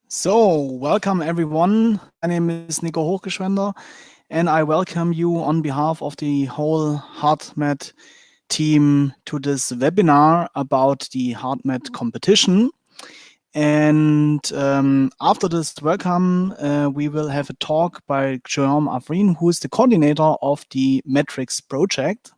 So, welcome everyone. My name is Nico Hochgeschwender, and I welcome you on behalf of the whole HeartMath team to this webinar about the HeartMath competition. And after this welcome, we will have a talk by Guilluame Avrin, who is the coordinator of the Metrics project.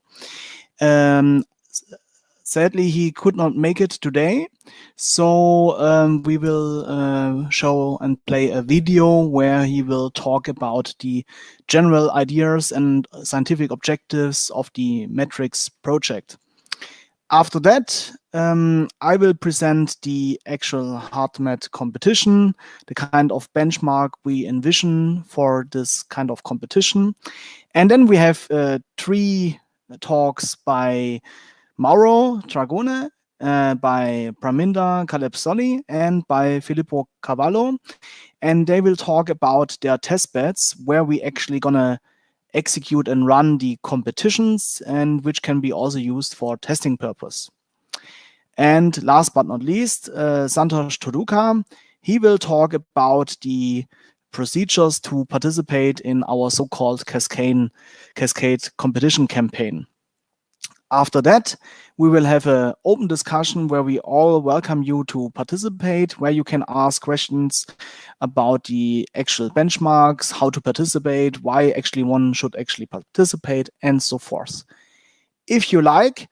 Sadly, he could not make it today, so we will show and play a video where he will talk about the general ideas and scientific objectives of the Metrics project. After that, I will present the actual HeartMath competition, the kind of benchmark we envision for this kind of competition. And then we have 3 talks by Mauro, Dragone, by Praminda, and by Filippo, Cavallo. And they will talk about their test beds, where we actually gonna execute and run the competitions, and which can be also used for testing purpose. And last but not least, Santosh Thoduka, he will talk about the procedures to participate in our so-called Cascade competition campaign. After that, we will have an open discussion where we all welcome you to participate, where you can ask questions about the actual benchmarks, how to participate, why actually one should actually participate, and so forth. If you like,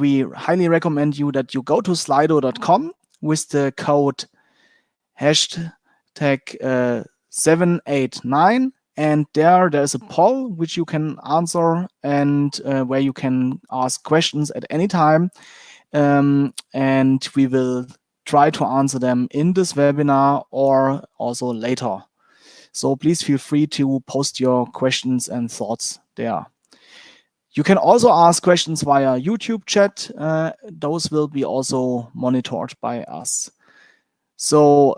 we highly recommend you that you go to slido.com with the code #789, and there's a poll which you can answer, and where you can ask questions at any time, and we will try to answer them in this webinar or also later. So please feel free to post your questions and thoughts there. You can also ask questions via YouTube chat. Those will be also monitored by us. So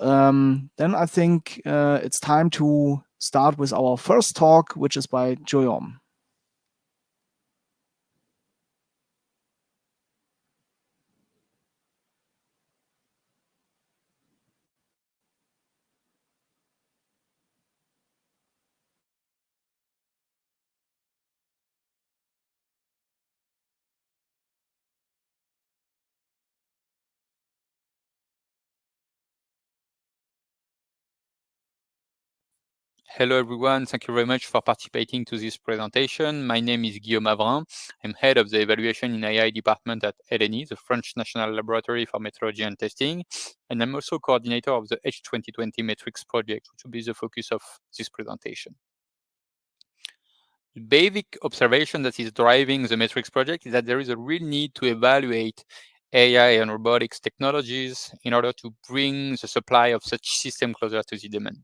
then I think it's time to start with our first talk, which is by Guilluame. Hello everyone, thank you very much for participating to this presentation. My name is Guilluame Avrin. I'm head of the evaluation in AI department at LNE, the French National Laboratory for Metrology and Testing, and I'm also coordinator of the H2020 Metrics project, which will be the focus of this presentation. The basic observation that is driving the Metrics project is that there is a real need to evaluate AI and robotics technologies in order to bring the supply of such system closer to the demand.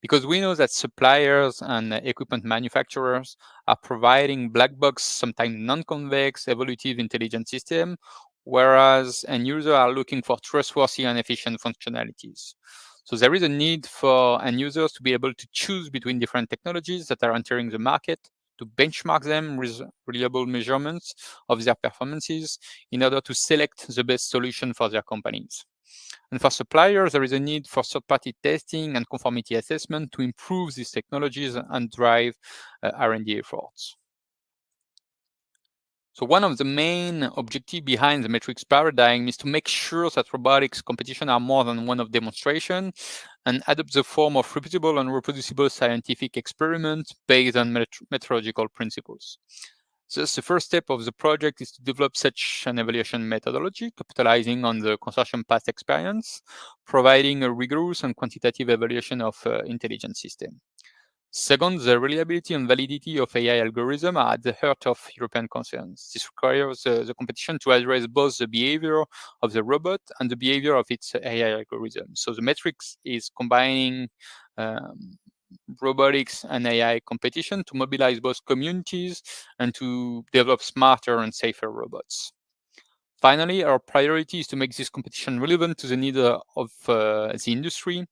Because we know that suppliers and equipment manufacturers are providing black box, sometimes non-convex, evolutive intelligent system, whereas end users are looking for trustworthy and efficient functionalities. So there is a need for end users to be able to choose between different technologies that are entering the market, to benchmark them with reliable measurements of their performances in order to select the best solution for their companies. And for suppliers, there is a need for third-party testing and conformity assessment to improve these technologies and drive R&D efforts. So one of the main objectives behind the metrics paradigm is to make sure that robotics competition are more than one of demonstration and adopt the form of repeatable and reproducible scientific experiments based on metrological principles. Thus, the first step of the project is to develop such an evaluation methodology, capitalizing on the consortium past experience, providing a rigorous and quantitative evaluation of intelligent system. Second, the reliability and validity of AI algorithms are at the heart of European concerns. This requires the competition to address both the behavior of the robot and the behavior of its AI algorithm. So the metrics is combining robotics and AI competition to mobilize both communities and to develop smarter and safer robots. Finally, our priority is to make this competition relevant to the needs of the industry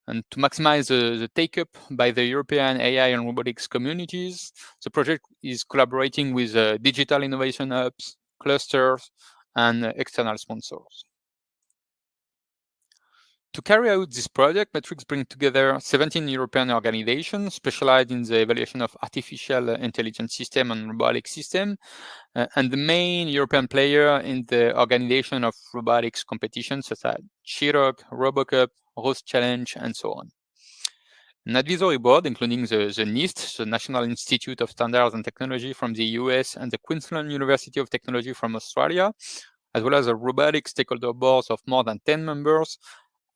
and to maximize the take-up by the European AI and robotics communities. The project is collaborating with digital innovation hubs, clusters, and external sponsors. To carry out this project, Metrics brings together 17 European organizations specialized in the evaluation of artificial intelligence system and robotic system, and the main European player in the organization of robotics competitions such as Chirog, RoboCup, Rose Challenge, and so on. An advisory board, including the NIST, the National Institute of Standards and Technology from the US, and the Queensland University of Technology from Australia, as well as a robotics stakeholder boards of more than 10 members,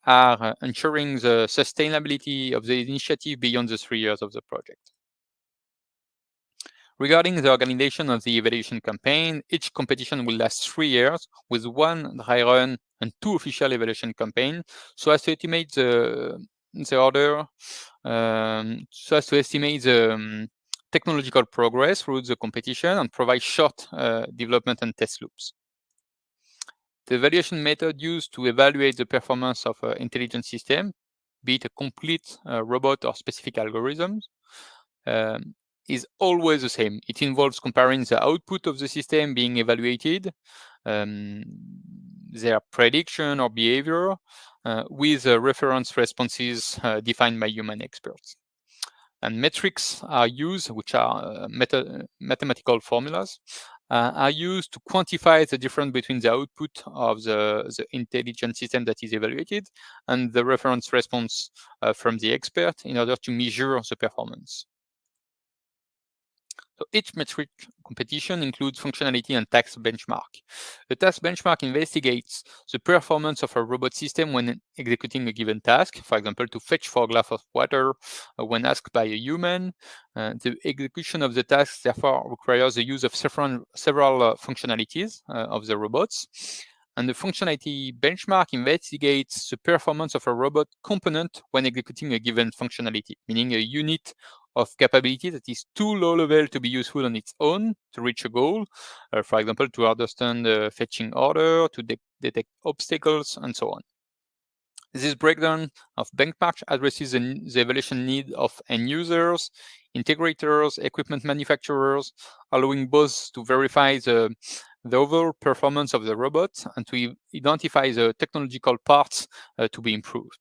are ensuring the sustainability of the initiative beyond the 3 years of the project. Regarding the organization of the evaluation campaign, each competition will last 3 years with 1 dry run and 2 official evaluation campaigns, so as to estimate the order, so as to estimate the technological progress through the competition and provide short development and test loops. The evaluation method used to evaluate the performance of an intelligent system, be it a complete robot or specific algorithms, is always the same. It involves comparing the output of the system being evaluated, their prediction or behavior, with reference responses defined by human experts. And metrics are used, which are mathematical formulas, are used to quantify the difference between the output of the intelligent system that is evaluated and the reference response from the expert in order to measure the performance. So each metric competition includes functionality and task benchmark. The task benchmark investigates the performance of a robot system when executing a given task, for example, to fetch for a glass of water when asked by a human. The execution of the task therefore requires the use of several functionalities of the robots. And the functionality benchmark investigates the performance of a robot component when executing a given functionality, meaning a unit of capability that is too low level to be useful on its own to reach a goal, for example, to understand the fetching order, to detect obstacles, and so on. This breakdown of benchmark addresses the evaluation need of end users, integrators, equipment manufacturers, allowing both to verify the overall performance of the robot and to identify the technological parts to be improved.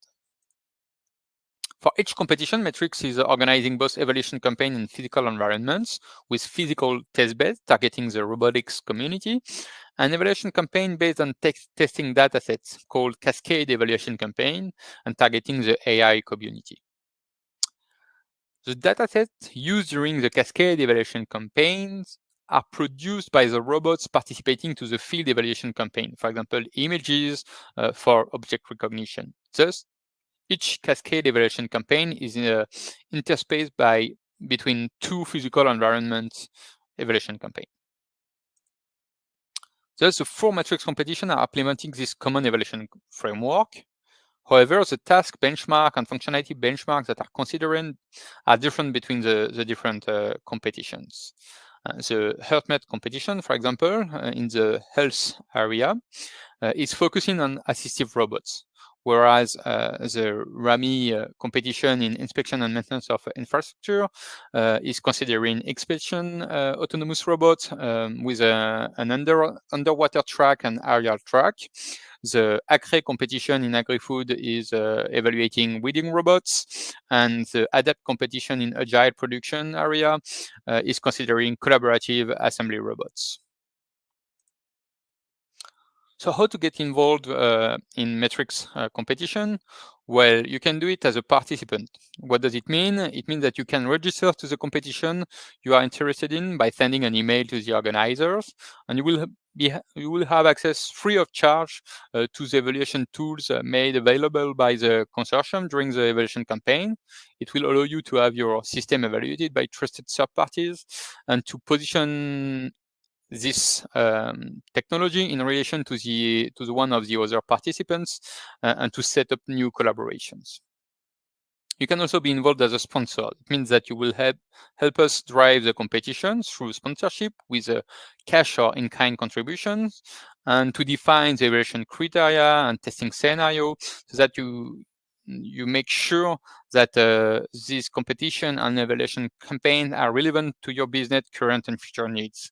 For each competition, Metrics is organizing both evaluation campaign in physical environments with physical testbed targeting the robotics community, and evaluation campaign based on testing datasets called Cascade evaluation campaign and targeting the AI community. The datasets used during the Cascade evaluation campaigns are produced by the robots participating to the field evaluation campaign, for example, images for object recognition. Thus, each Cascade evaluation campaign is in an interspace between 2 physical environment evaluation campaigns. Thus, the 4 metrics competitions are implementing this common evaluation framework. However, the task benchmark and functionality benchmarks that are considered are different between the different competitions. The HealthMet competition, for example, in the health area, is focusing on assistive robots, whereas the RAMI competition in inspection and maintenance of infrastructure is considering inspection autonomous robots with an underwater track and aerial track. The ACRE competition in agri-food is evaluating weeding robots, and the ADAPT competition in agile production area is considering collaborative assembly robots. So how to get involved in metrics competition? Well, you can do it as a participant. What does it mean? It means that you can register to the competition you are interested in by sending an email to the organizers, and you will have access free of charge to the evaluation tools made available by the consortium during the evaluation campaign. It will allow you to have your system evaluated by trusted third parties and to position this technology in relation to the one of the other participants and to set up new collaborations. You can also be involved as a sponsor. It means that you will help us drive the competition through sponsorship with cash or in-kind contributions, and to define the evaluation criteria and testing scenario so that you make sure that this competition and evaluation campaign are relevant to your business current and future needs.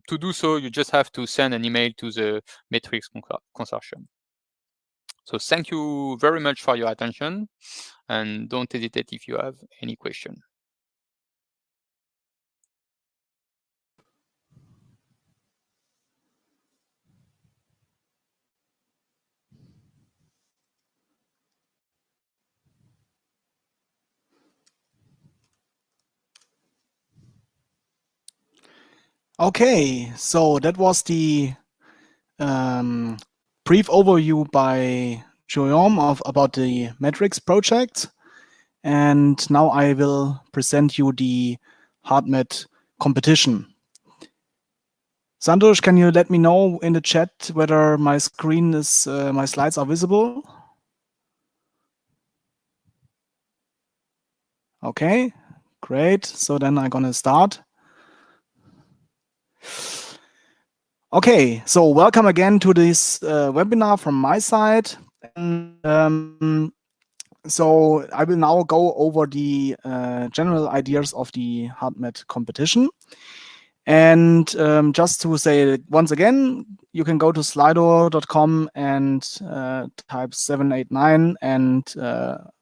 To do so, you just have to send an email to the Metrics consortium. So thank you very much for your attention, and don't hesitate if you have any question. Okay, so that was the brief overview by Guilluame about the Matrix project. And now I will present you the HeartMat competition. Santosh, can you let me know in the chat whether my screen is, my slides are visible? Okay, great. So then I'm gonna start. Okay, so welcome again to this webinar from my side. And, so I will now go over the general ideas of the HeartMat competition. And just to say once again, you can go to slido.com and type 789 and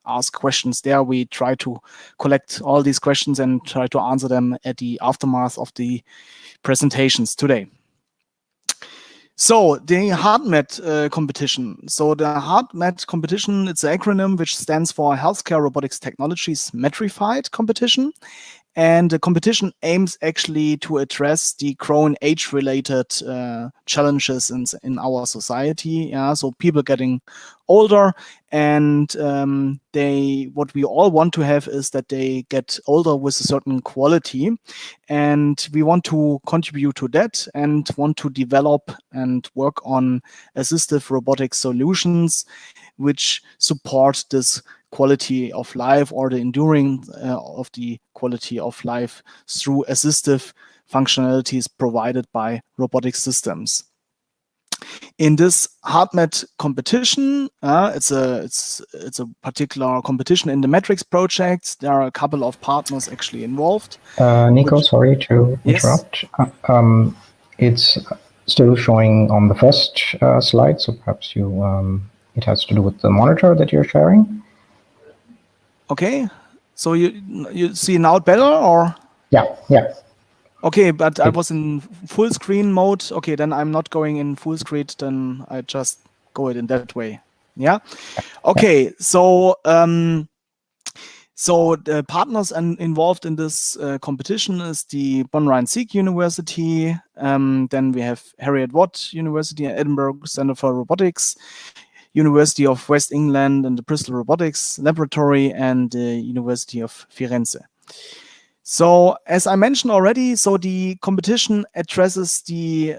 ask questions there. We try to collect all these questions and try to answer them at the aftermath of the presentations today. So the HeartMat competition. So the HeartMat competition, it's an acronym which stands for Healthcare Robotics Technologies Metrified competition. And the competition aims actually to address the growing age-related challenges in our society. Yeah, so people getting older, and what we all want to have is that they get older with a certain quality, and we want to contribute to that and want to develop and work on assistive robotic solutions which support this quality of life or the enduring of the quality of life through assistive functionalities provided by robotic systems. In this HeartMat competition, it's a particular competition in the Matrix project. There are a couple of partners actually involved. Nico, sorry to interrupt. Yes? It's still showing on the first slide, so perhaps you it has to do with the monitor that you're sharing. Okay, so you see now better, or? Yeah. Okay, but I was in full screen mode. Okay, then I'm not going in full screen, then I just go it in that way. Yeah. Okay, so so the partners involved in this competition is the Bonn-Rhein-Sieg University. Then we have Heriot-Watt University at Edinburgh Center for Robotics, University of West England and the Bristol Robotics Laboratory, and the University of Firenze. So as I mentioned already, so the competition addresses the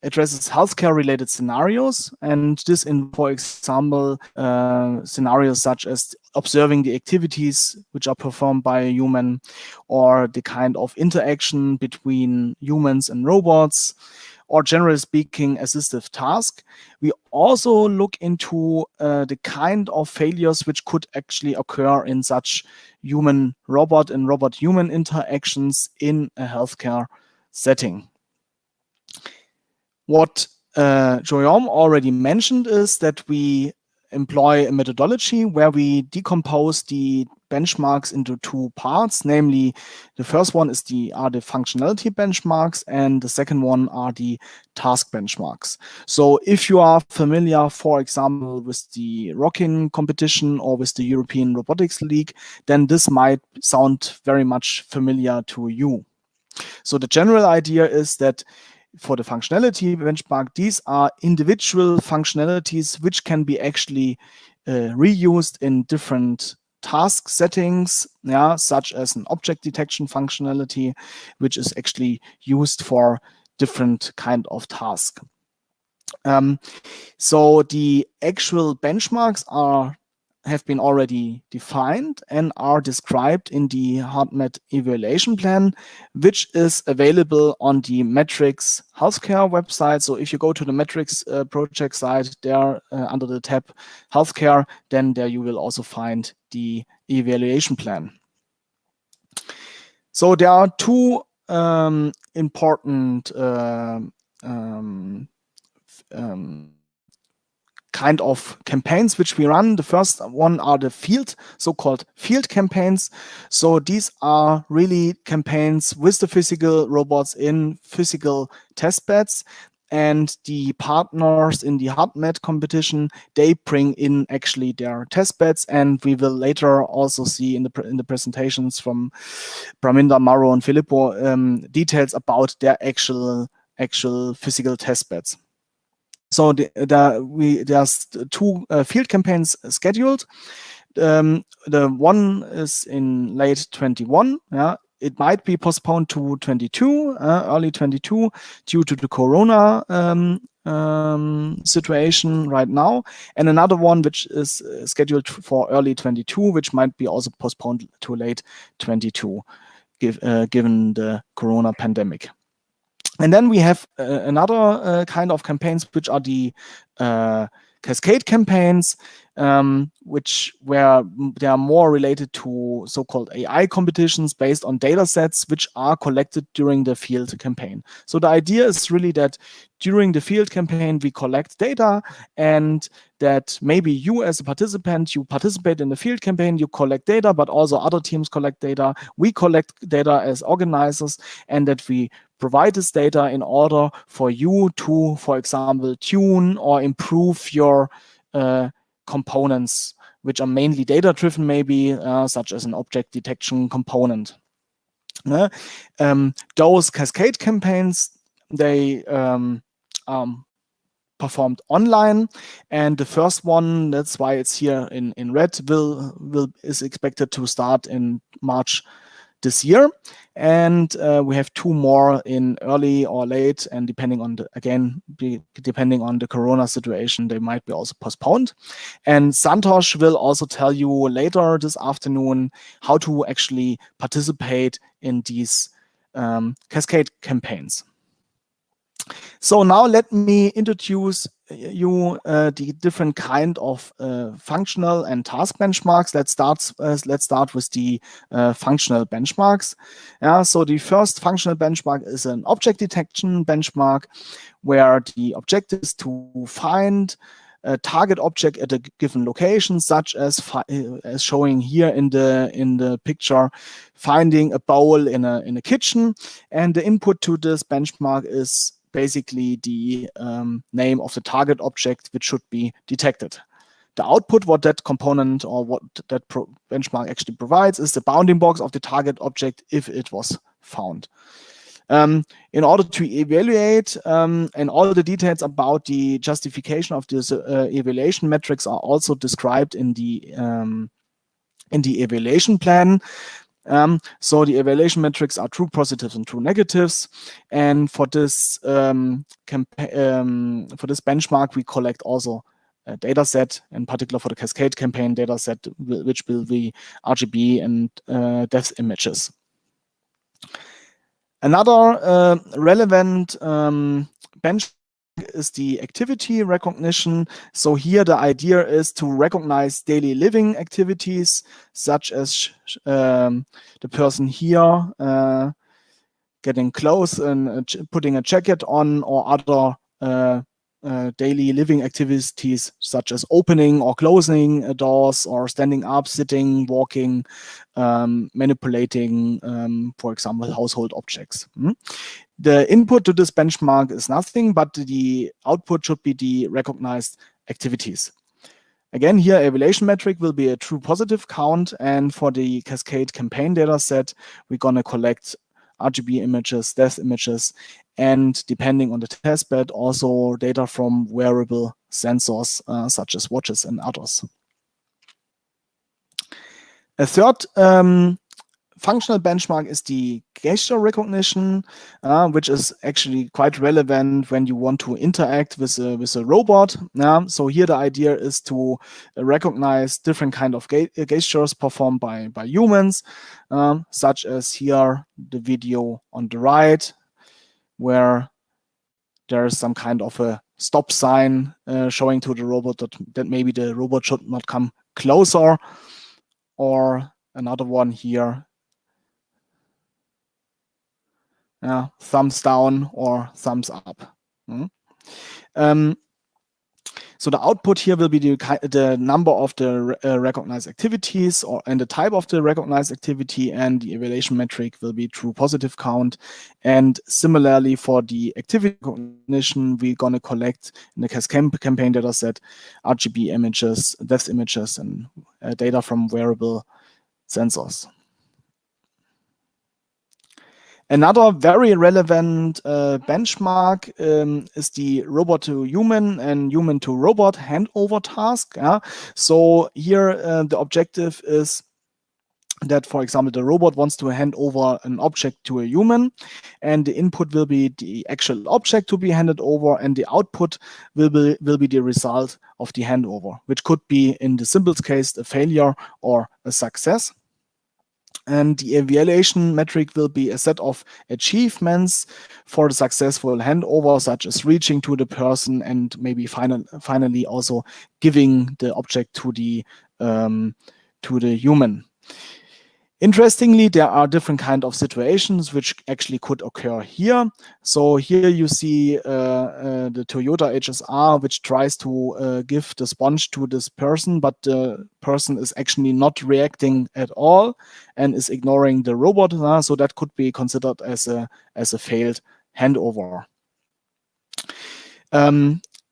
healthcare-related scenarios, and this in, for example, scenarios such as observing the activities which are performed by a human, or the kind of interaction between humans and robots, or generally speaking, assistive task. We also look into the kind of failures which could actually occur in such human-robot and robot-human interactions in a healthcare setting. What Guilluame already mentioned is that we employ a methodology where we decompose the benchmarks into two parts, namely the first one is are the functionality benchmarks, and the second one are the task benchmarks. So if you are familiar, for example, with the ROCKIN competition or with the European Robotics League, then this might sound very much familiar to you. So the general idea is that for the functionality benchmark, these are individual functionalities which can be actually reused in different task settings, such as an object detection functionality, which is actually used for different kind of task. So the actual benchmarks have been already defined and are described in the HeartMat evaluation plan, which is available on the Matrix Healthcare website. So if you go to the Matrix project site there under the tab Healthcare, then there you will also find the evaluation plan. So there are two important kind of campaigns which we run. The first one are the so-called field campaigns. So these are really campaigns with the physical robots in physical test beds. And the partners in the HardMet competition, they bring in actually their test beds, and we will later also see in the presentations from Praminda, Mauro, and Filippo details about their actual physical test beds. So there's 2 field campaigns scheduled. The one is in late 21. Yeah, it might be postponed to 22, early 22, due to the Corona situation right now, and another one which is scheduled for early 22, which might be also postponed to late 22, given the Corona pandemic. And then we have another kind of campaigns, which are the Cascade campaigns, where they are more related to so-called AI competitions based on data sets which are collected during the field campaign. So the idea is really that during the field campaign, we collect data, and that maybe you as a participant, you participate in the field campaign, you collect data, but also other teams collect data. We collect data as organizers, and that we provide this data in order for you to, for example, tune or improve your components, which are mainly data-driven, maybe, such as an object detection component. Those Cascade campaigns, they performed online, and the first one, that's why it's here in red, is expected to start in March this year, and we have 2 more in early or late, and depending on the Corona situation, they might be also postponed. And Santosh will also tell you later this afternoon how to actually participate in these Cascade campaigns. So now let me introduce you the different kind of functional and task benchmarks. Let's start with the functional benchmarks. So the first functional benchmark is an object detection benchmark, where the objective is to find a target object at a given location, such as showing here in the picture, finding a bowl in a kitchen, and the input to this benchmark is basically the name of the target object which should be detected. The output, what that component or what that benchmark actually provides, is the bounding box of the target object if it was found. In order to evaluate, and all the details about the justification of this evaluation metrics are also described in the evaluation plan. So the evaluation metrics are true positives and true negatives, and for this benchmark, we collect also a data set, in particular for the Cascade campaign data set, which will be RGB and depth images. Another relevant benchmark is the activity recognition. So here the idea is to recognize daily living activities, such as the person here getting clothes and putting a jacket on, or other daily living activities, such as opening or closing doors, or standing up, sitting, walking, manipulating, for example, household objects. The input to this benchmark is nothing, but the output should be the recognized activities. Again, here, evaluation metric will be a true positive count, and for the Cascade campaign data set, we're going to collect RGB images, depth images, and depending on the testbed, also data from wearable sensors, such as watches and others. A third functional benchmark is the gesture recognition, which is actually quite relevant when you want to interact with a robot. So here the idea is to recognize different kind of gestures performed by humans, such as here the video on the right, where there is some kind of a stop sign showing to the robot that maybe the robot should not come closer, or another one here, thumbs down or thumbs up. So the output here will be the number of the recognized activities and the type of the recognized activity, and the evaluation metric will be true positive count. And similarly for the activity recognition, we're going to collect in the Cascade campaign data set RGB images, depth images, and data from wearable sensors. Another very relevant benchmark is the robot to human and human to robot handover task. So here the objective is that, for example, the robot wants to hand over an object to a human, and the input will be the actual object to be handed over, and the output will be the result of the handover, which could be, in the simplest case, a failure or a success. And the evaluation metric will be a set of achievements for the successful handover, such as reaching to the person and maybe finally also giving the object to the human. Interestingly, there are different kind of situations which actually could occur here. So here you see the Toyota HSR, which tries to give the sponge to this person, but the person is actually not reacting at all and is ignoring the robot. So that could be considered as a failed handover.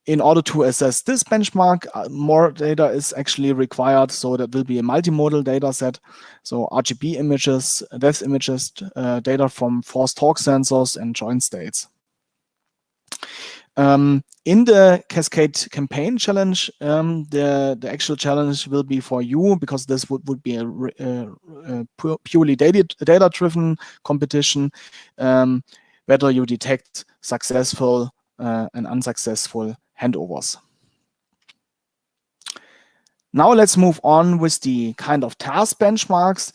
In order to assess this benchmark, more data is actually required. So that will be a multimodal data set. So RGB images, depth images, data from force torque sensors, and joint states. In the Cascade campaign challenge, the actual challenge will be for you, because this would be a purely data-driven competition, whether you detect successful and unsuccessful handovers. Now let's move on with the kind of task benchmarks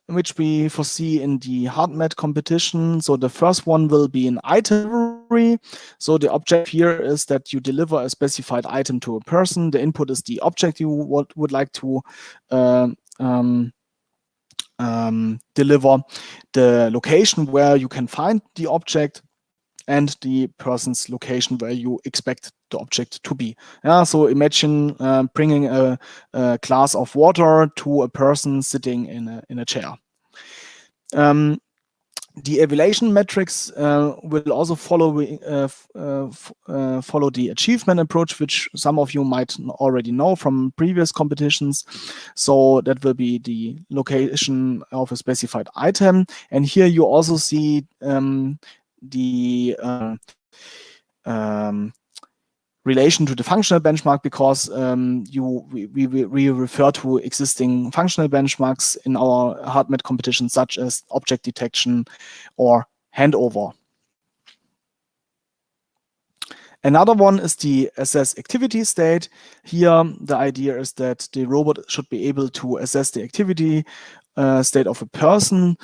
which we foresee in the HardMet competition. So the first one will be an item delivery. So the object here is that you deliver a specified item to a person. The input is the object you would like to deliver, the location where you can find the object, and the person's location where you expect the object to be. So imagine bringing a glass of water to a person sitting in a chair. The evaluation metrics will also follow the achievement approach, which some of you might already know from previous competitions. So that will be the location of a specified item. And here you also see the relation to the functional benchmark, because we refer to existing functional benchmarks in our HardMet competition, such as object detection or handover. Another one is the assess activity state. Here, the idea is that the robot should be able to assess the activity state of a person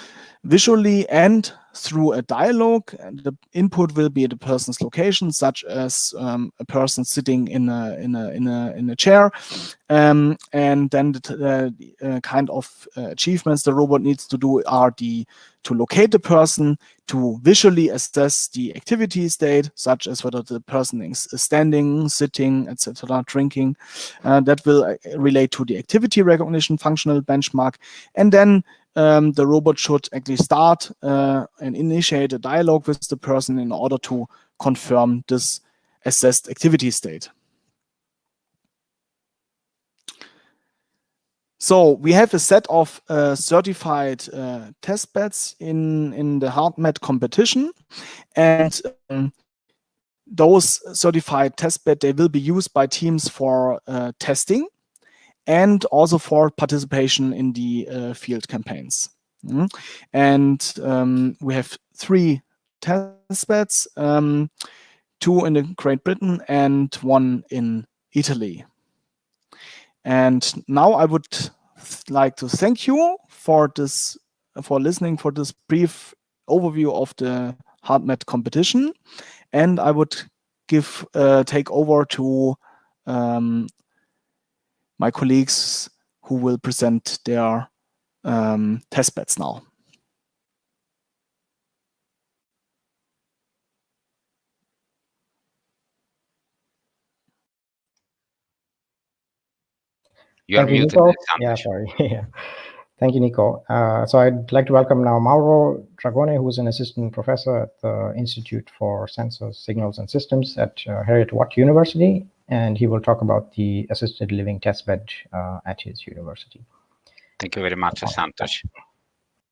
visually and through a dialogue. And the input will be the person's location, such as a person sitting in a chair, and then the kind of achievements the robot needs to do are to locate the person, to visually assess the activity state, such as whether the person is standing, sitting, etc., drinking. That will relate to the activity recognition functional benchmark. And then the robot should actually start and initiate a dialogue with the person in order to confirm this assessed activity state. So we have a set of certified test beds in the HardMet competition, and those certified test beds, they will be used by teams for testing and also for participation in the field campaigns. And we have 3 test beds, 2 in the Great Britain and 1 in Italy. And now I would like to thank you for listening for this brief overview of the HardMet competition, and I would take over to my colleagues who will present their test beds now. You are Thank you, muted, Nico. Santosh. Yeah, sorry. Yeah. Thank you, Nico. So I'd like to welcome now Mauro Dragone, who is an assistant professor at the Institute for Sensors, Signals and Systems at Heriot-Watt University, and he will talk about the assisted living testbed at his university. Thank you very much, Santosh.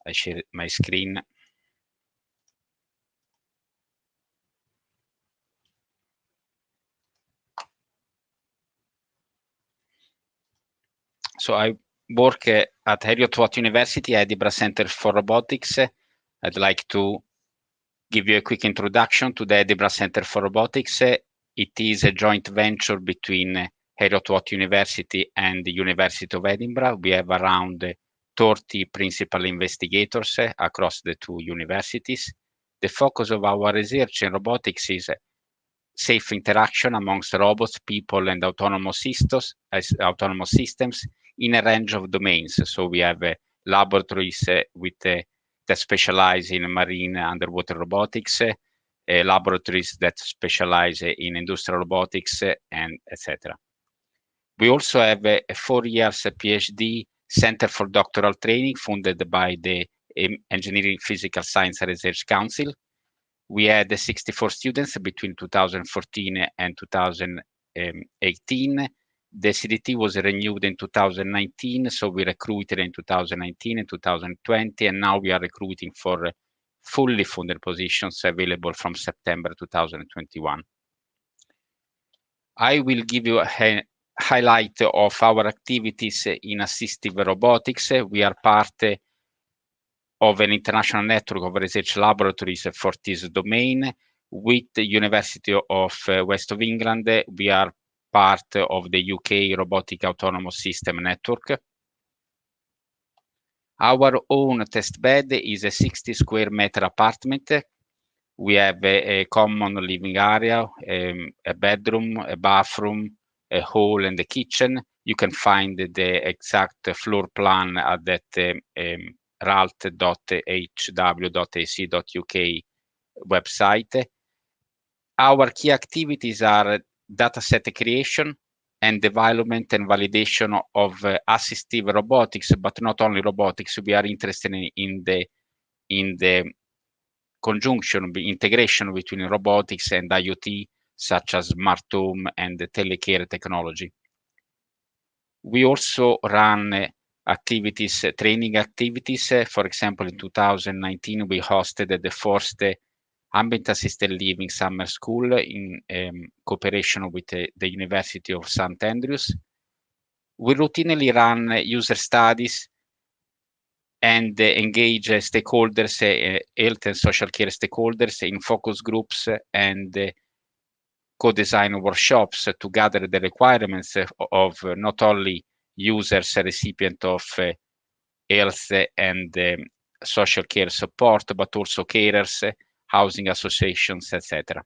I share my screen. So I work at Heriot-Watt University at the Edinburgh Center for Robotics. I'd like to give you a quick introduction to the Edinburgh Center for Robotics. It is a joint venture between Heriot-Watt University and the University of Edinburgh. We have around 30 principal investigators across the two universities. The focus of our research in robotics is safe interaction amongst robots, people, and autonomous systems in a range of domains. So we have laboratories that specialize in marine underwater robotics, laboratories that specialize in industrial robotics, and etc. We also have a 4 years PhD Center for Doctoral Training funded by the Engineering Physical Science Research Council. We had 64 students between 2014 and 2018. The CDT was renewed in 2019, so we recruited in 2019 and 2020, and now we are recruiting for fully funded positions available from September 2021. I will give you a highlight of our activities in assistive robotics. We are part of an international network of research laboratories for this domain. With the University of West of England, we are part of the UK Robotic Autonomous System Network. Our own test bed is a 60 square meter apartment. We have a common living area, a bedroom, a bathroom, a hall, and a kitchen. You can find the exact floor plan at that ralt.hw.ac.uk website. Our key activities are dataset creation and development and validation of assistive robotics, but not only robotics. We are interested in the conjunction, integration between robotics and IoT, such as smart home and telecare technology. We also run activities, training activities. For example, in 2019, we hosted the first ambient assisted living summer school in cooperation with the University of St. Andrews. We routinely run user studies and engage stakeholders, health and social care stakeholders in focus groups and co-design workshops to gather the requirements of not only users, recipient of health and social care support, but also carers, housing associations, etc.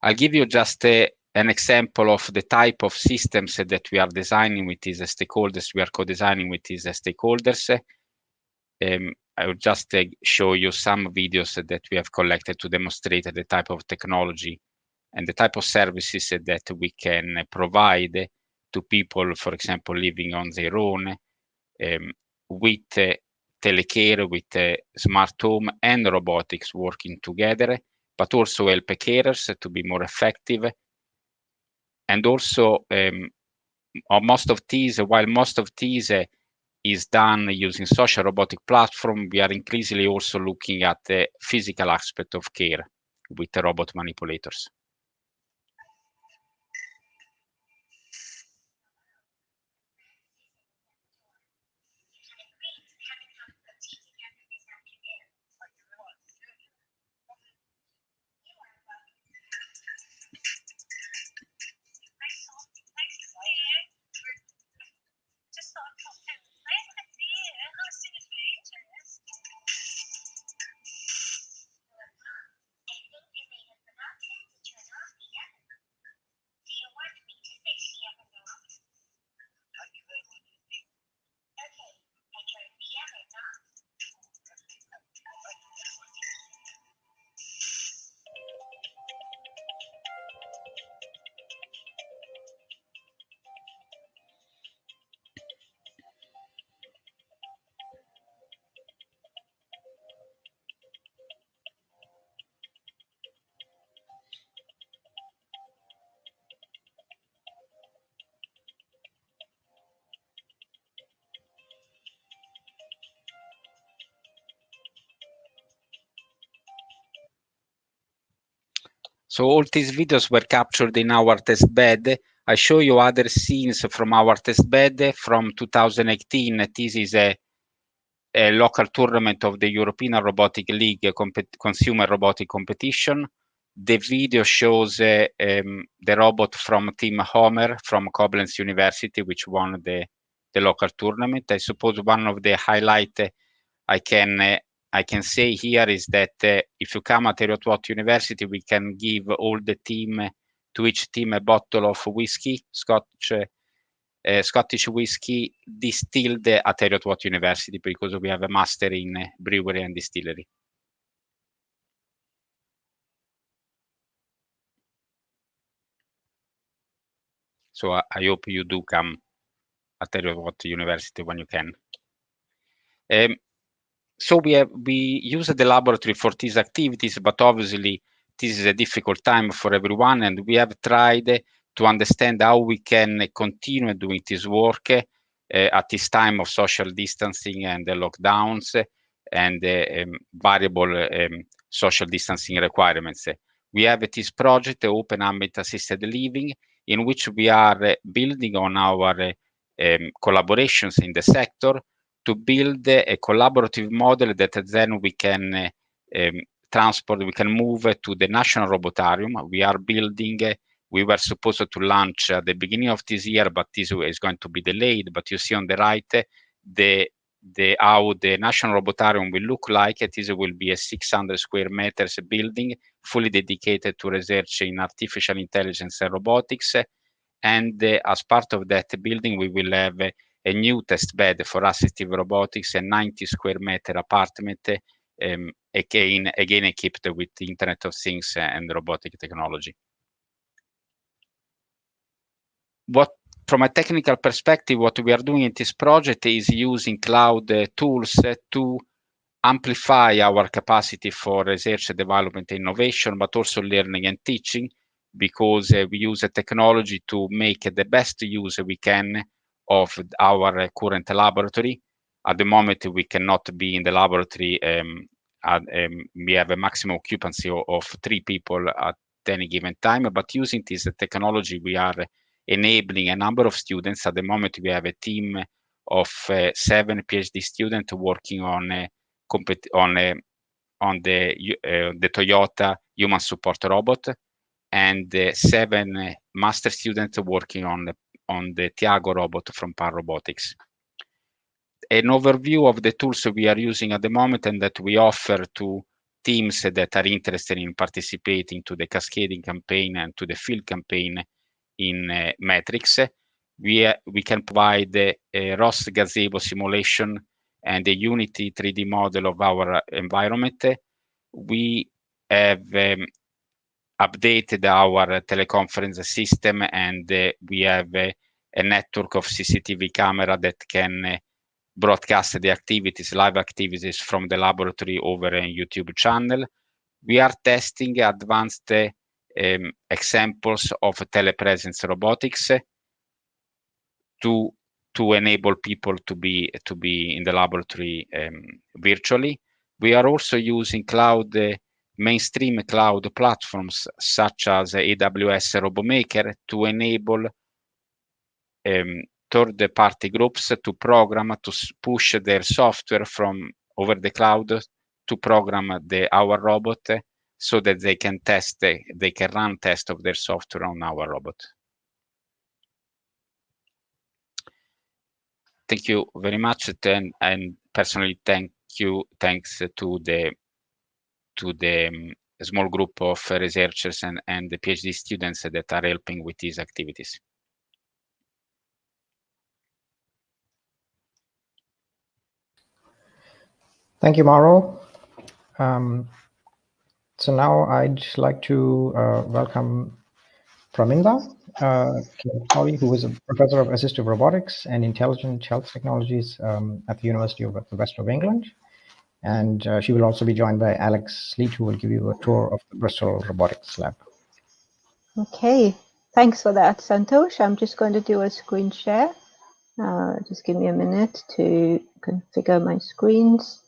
I'll give you just an example of the type of systems that we are designing with these stakeholders. We are co-designing with these stakeholders. I will just show you some videos that we have collected to demonstrate the type of technology and the type of services that we can provide to people, for example, living on their own, with telecare, with smart home and robotics working together, but also help carers to be more effective. And also, while most of these is done using social robotic platform, we are increasingly also looking at the physical aspect of care with the robot manipulators. So all these videos were captured in our test bed. I show you other scenes from our test bed from 2018. This is a local tournament of the European Robotic League consumer robotic competition. The video shows the robot from Team Homer from Koblenz University, which won the local tournament. I suppose one of the highlight I can say here is that if you come at Heriot-Watt University, we can give all the team, to each team, a bottle of whiskey, Scottish whiskey distilled at Heriot-Watt University, because we have a master in brewery and distillery. So I hope you do come at Heriot-Watt University when you can. So we use the laboratory for these activities, but obviously this is a difficult time for everyone, and we have tried to understand how we can continue doing this work at this time of social distancing and the lockdowns and variable social distancing requirements. We have this project, Open Ambient Assisted Living, in which we are building on our collaborations in the sector to build a collaborative model that then we can transport, we can move to the National Robotarium. We are building, we were supposed to launch at the beginning of this year, but this is going to be delayed. But you see on the right, how the National Robotarium will look like. This will be a 600 square meters building, fully dedicated to research in artificial intelligence and robotics. And as part of that building, we will have a new test bed for assistive robotics, a 90 square meter apartment, again equipped with the Internet of Things and robotic technology. From a technical perspective, what we are doing in this project is using cloud tools to amplify our capacity for research, development, innovation, but also learning and teaching, because we use a technology to make the best use we can of our current laboratory. At the moment, we cannot be in the laboratory. We have a maximum occupancy of 3 people at any given time, but using this technology, we are enabling a number of students. At the moment, we have a team of 7 PhD students working on the Toyota human support robot, and 7 master students working on the Tiago robot from BioRobotics. An overview of the tools we are using at the moment and that we offer to teams that are interested in participating to the cascading campaign and to the field campaign in Matrix. We can provide a ROS gazebo simulation and a Unity 3D model of our environment. We have updated our teleconference system, and we have a network of CCTV camera that can broadcast the activities, live activities from the laboratory over a YouTube channel. We are testing advanced examples of telepresence robotics to enable people to be in the laboratory virtually. We are also using mainstream cloud platforms such as AWS RoboMaker to enable third-party groups to program, to push their software from over the cloud to program our robot, so that they can run tests of their software on our robot. Thank you very much, and personally thanks to the small group of researchers and the PhD students that are helping with these activities. Thank you, Mauro. So now I'd like to welcome Praminda, who is a professor of assistive robotics and intelligent health technologies at the University of the West of England. And she will also be joined by Alex Sleet, who will give you a tour of the Bristol Robotics Lab. Okay, thanks for that, Santosh. I'm just going to do a screen share. Just give me a minute to configure my screens,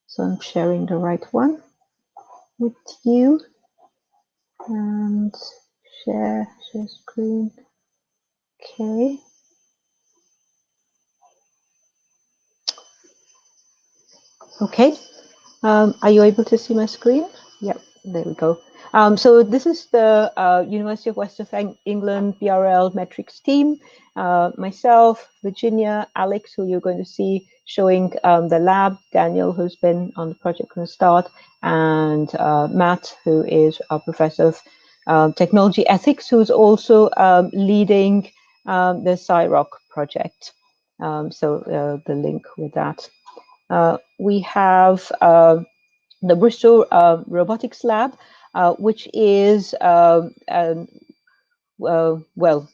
so I'm sharing the right one with you. And share screen. Okay. Okay. Are you able to see my screen? Yep, there we go. So this is the University of West of England BRL metrics team. Myself, Virginia, Alex, who you're going to see showing the lab, Daniel, who's been on the project from the start, and Matt, who is our professor of technology ethics, who's also leading the CyROC project. So the link with that. We have the Bristol Robotics Lab, which is, well,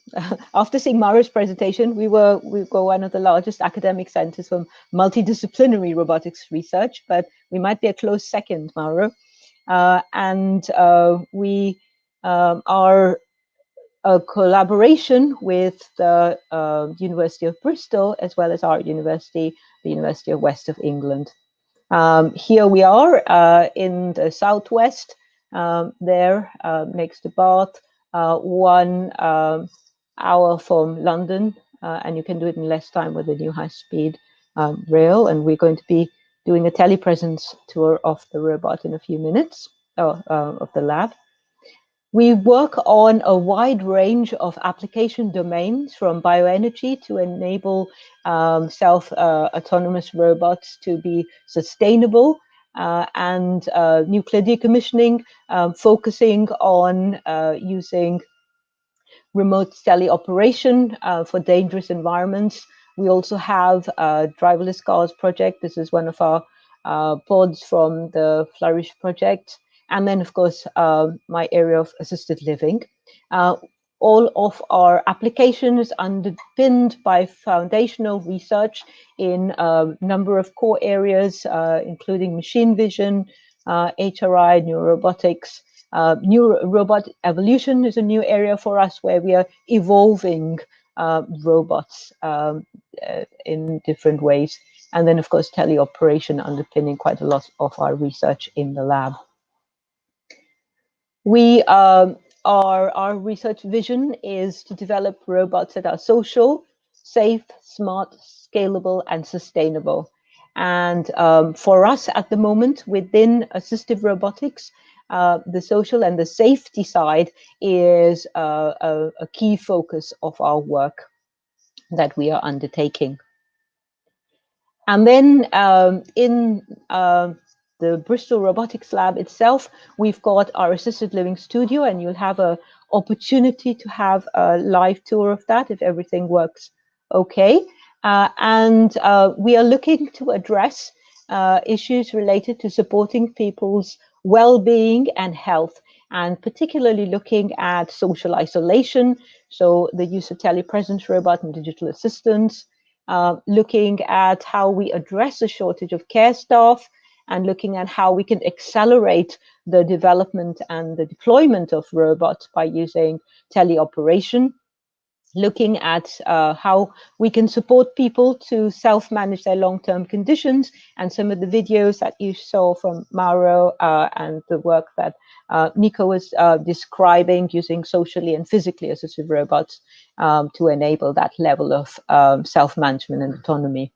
after seeing Mauro's presentation, we were one of the largest academic centers for multidisciplinary robotics research, but we might be a close second, Mauro. And we are a collaboration with the University of Bristol, as well as our university, the University of West of England. Here we are in the southwest, there next to Bath, 1 hour from London, and you can do it in less time with the new high-speed rail. And we're going to be doing a telepresence tour of the robot in a few minutes, of the lab. We work on a wide range of application domains, from bioenergy to enable self-autonomous robots to be sustainable, and nuclear decommissioning, focusing on using remote teleoperation for dangerous environments. We also have a driverless cars project. This is one of our pods from the Flourish project. And then, of course, my area of assisted living. All of our applications underpinned by foundational research in a number of core areas, including machine vision, HRI, neurobotics. Robot evolution is a new area for us, where we are evolving robots in different ways. And then, of course, teleoperation underpinning quite a lot of our research in the lab. We our research vision is to develop robots that are social, safe, smart, scalable, and sustainable. And for us at the moment, within assistive robotics, the social and the safety side is a key focus of our work that we are undertaking. And then in the Bristol Robotics Lab itself, we've got our assisted living studio, and you'll have an opportunity to have a live tour of that if everything works okay. And we are looking to address issues related to supporting people's well-being and health, and particularly looking at social isolation, so the use of telepresence robot and digital assistants, looking at how we address a shortage of care staff, and looking at how we can accelerate the development and the deployment of robots by using teleoperation, looking at how we can support people to self-manage their long-term conditions. And some of the videos that you saw from Mauro and the work that Nico was describing, using socially and physically assisted robots to enable that level of self-management and autonomy.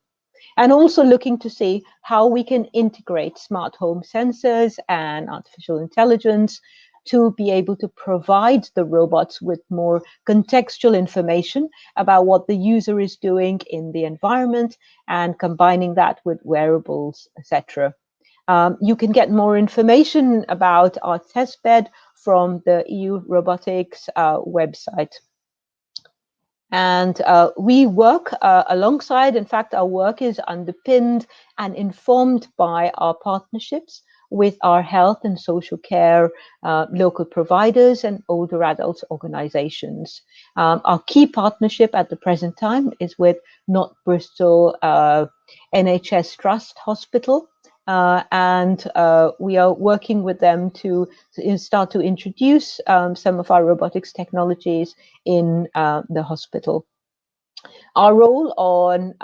And also looking to see how we can integrate smart home sensors and artificial intelligence to be able to provide the robots with more contextual information about what the user is doing in the environment, and combining that with wearables, etc. You can get more information about our testbed from the EU Robotics website. And we work alongside, in fact, our work is underpinned and informed by our partnerships with our health and social care local providers and older adults organizations. Our key partnership at the present time is with North Bristol NHS Trust Hospital. And we are working with them to start to introduce some of our robotics technologies in the hospital. Our role on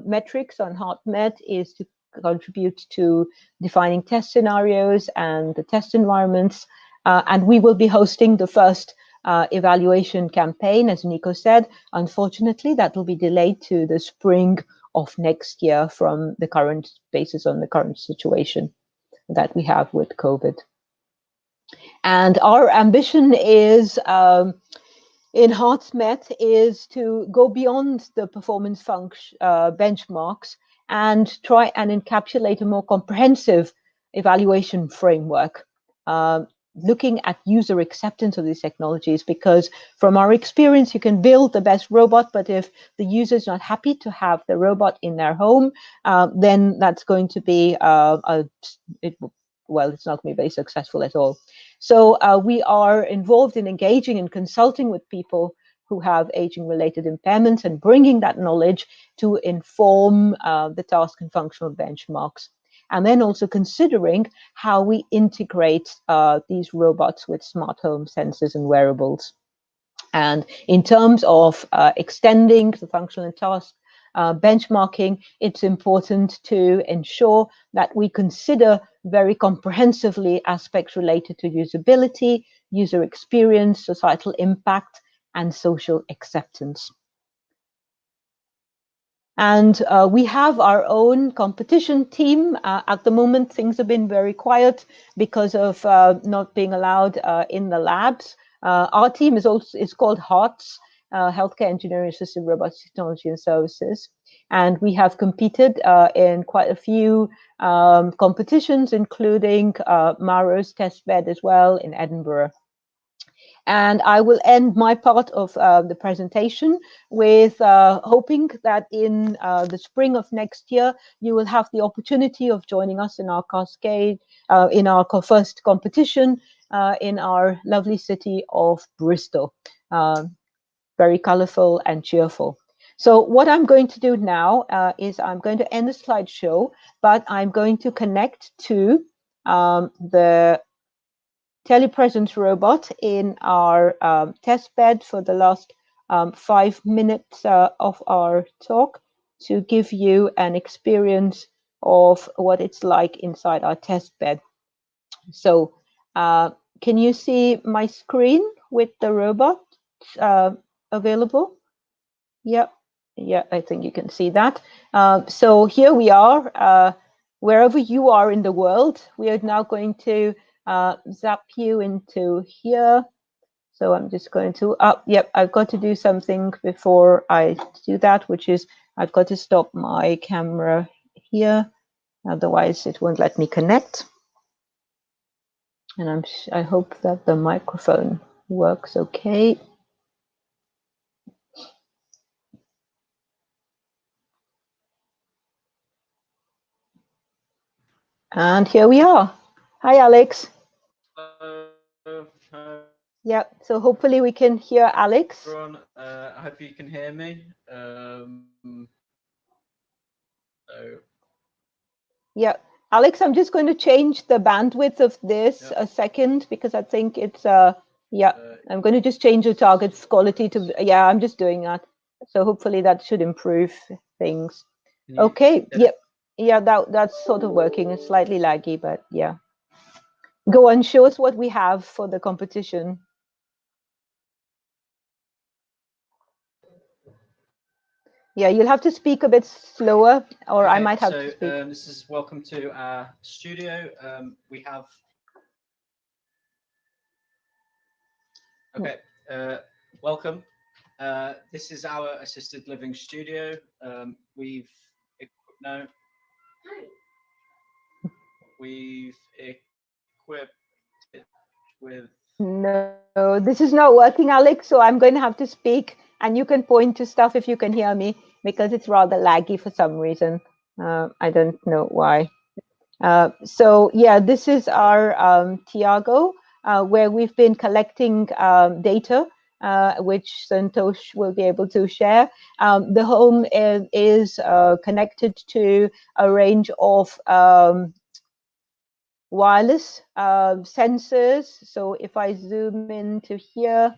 metrics on HeartMet is to contribute to defining test scenarios and the test environments, And we will be hosting the first evaluation campaign, as Nico said. Unfortunately, that will be delayed to the spring of next year from the current basis on the current situation that we have with COVID. And our ambition is in HeartMet is to go beyond the performance function benchmarks and try and encapsulate a more comprehensive evaluation framework, looking at user acceptance of these technologies, because from our experience, you can build the best robot, but if the user is not happy to have the robot in their home, then that's going to be, it's not going to be very successful at all. So we are involved in engaging and consulting with people who have aging-related impairments and bringing that knowledge to inform the task and functional benchmarks. And then also considering how we integrate these robots with smart home sensors and wearables. And in terms of extending the functional and task benchmarking, it's important to ensure that we consider very comprehensively aspects related to usability, user experience, societal impact, and social acceptance. And we have our own competition team. At the moment, things have been very quiet because of not being allowed in the labs. Our team is called HEARTS, Healthcare Engineering, Assistive Robotics Technology and Services. And we have competed in quite a few competitions, including Mauro's Testbed as well in Edinburgh. And I will end my part of the presentation with hoping that in the spring of next year, you will have the opportunity of joining us in our Cascade, in our first competition in our lovely city of Bristol. Very colorful and cheerful. So what I'm going to do now is I'm going to end the slideshow, but I'm going to connect to the telepresence robot in our test bed for the last 5 minutes of our talk to give you an experience of what it's like inside our test bed. So can you see my screen with the robot available? Yep. Yeah, I think you can see that. So here we are, wherever you are in the world. We are now going to zap you into here. So I'm just going to, I've got to do something before I do that, which is I've got to stop my camera here. Otherwise it won't let me connect. And I hope that the microphone works okay. And here we are. Hi, Alex. Yeah, so hopefully we can hear Alex. Everyone, I hope you can hear me. Yeah, Alex, I'm just going to change the bandwidth of this a second because I think it's, I'm going to just change the target quality to, I'm just doing that. So hopefully that should improve things. Okay, that's sort of working. It's slightly laggy, but yeah. Go on, show us what we have for the competition. Yeah, you'll have to speak a bit slower, or I might have to speak. This is welcome to our studio. We have. Okay, welcome. This is our assisted living studio. We've equipped it with. No, this is not working, Alex. So I'm going to have to speak, and you can point to stuff if you can hear me, because it's rather laggy for some reason. I don't know why. So yeah, this is our Tiago, where we've been collecting data, which Santosh will be able to share. The home is connected to a range of wireless sensors. So if I zoom into here,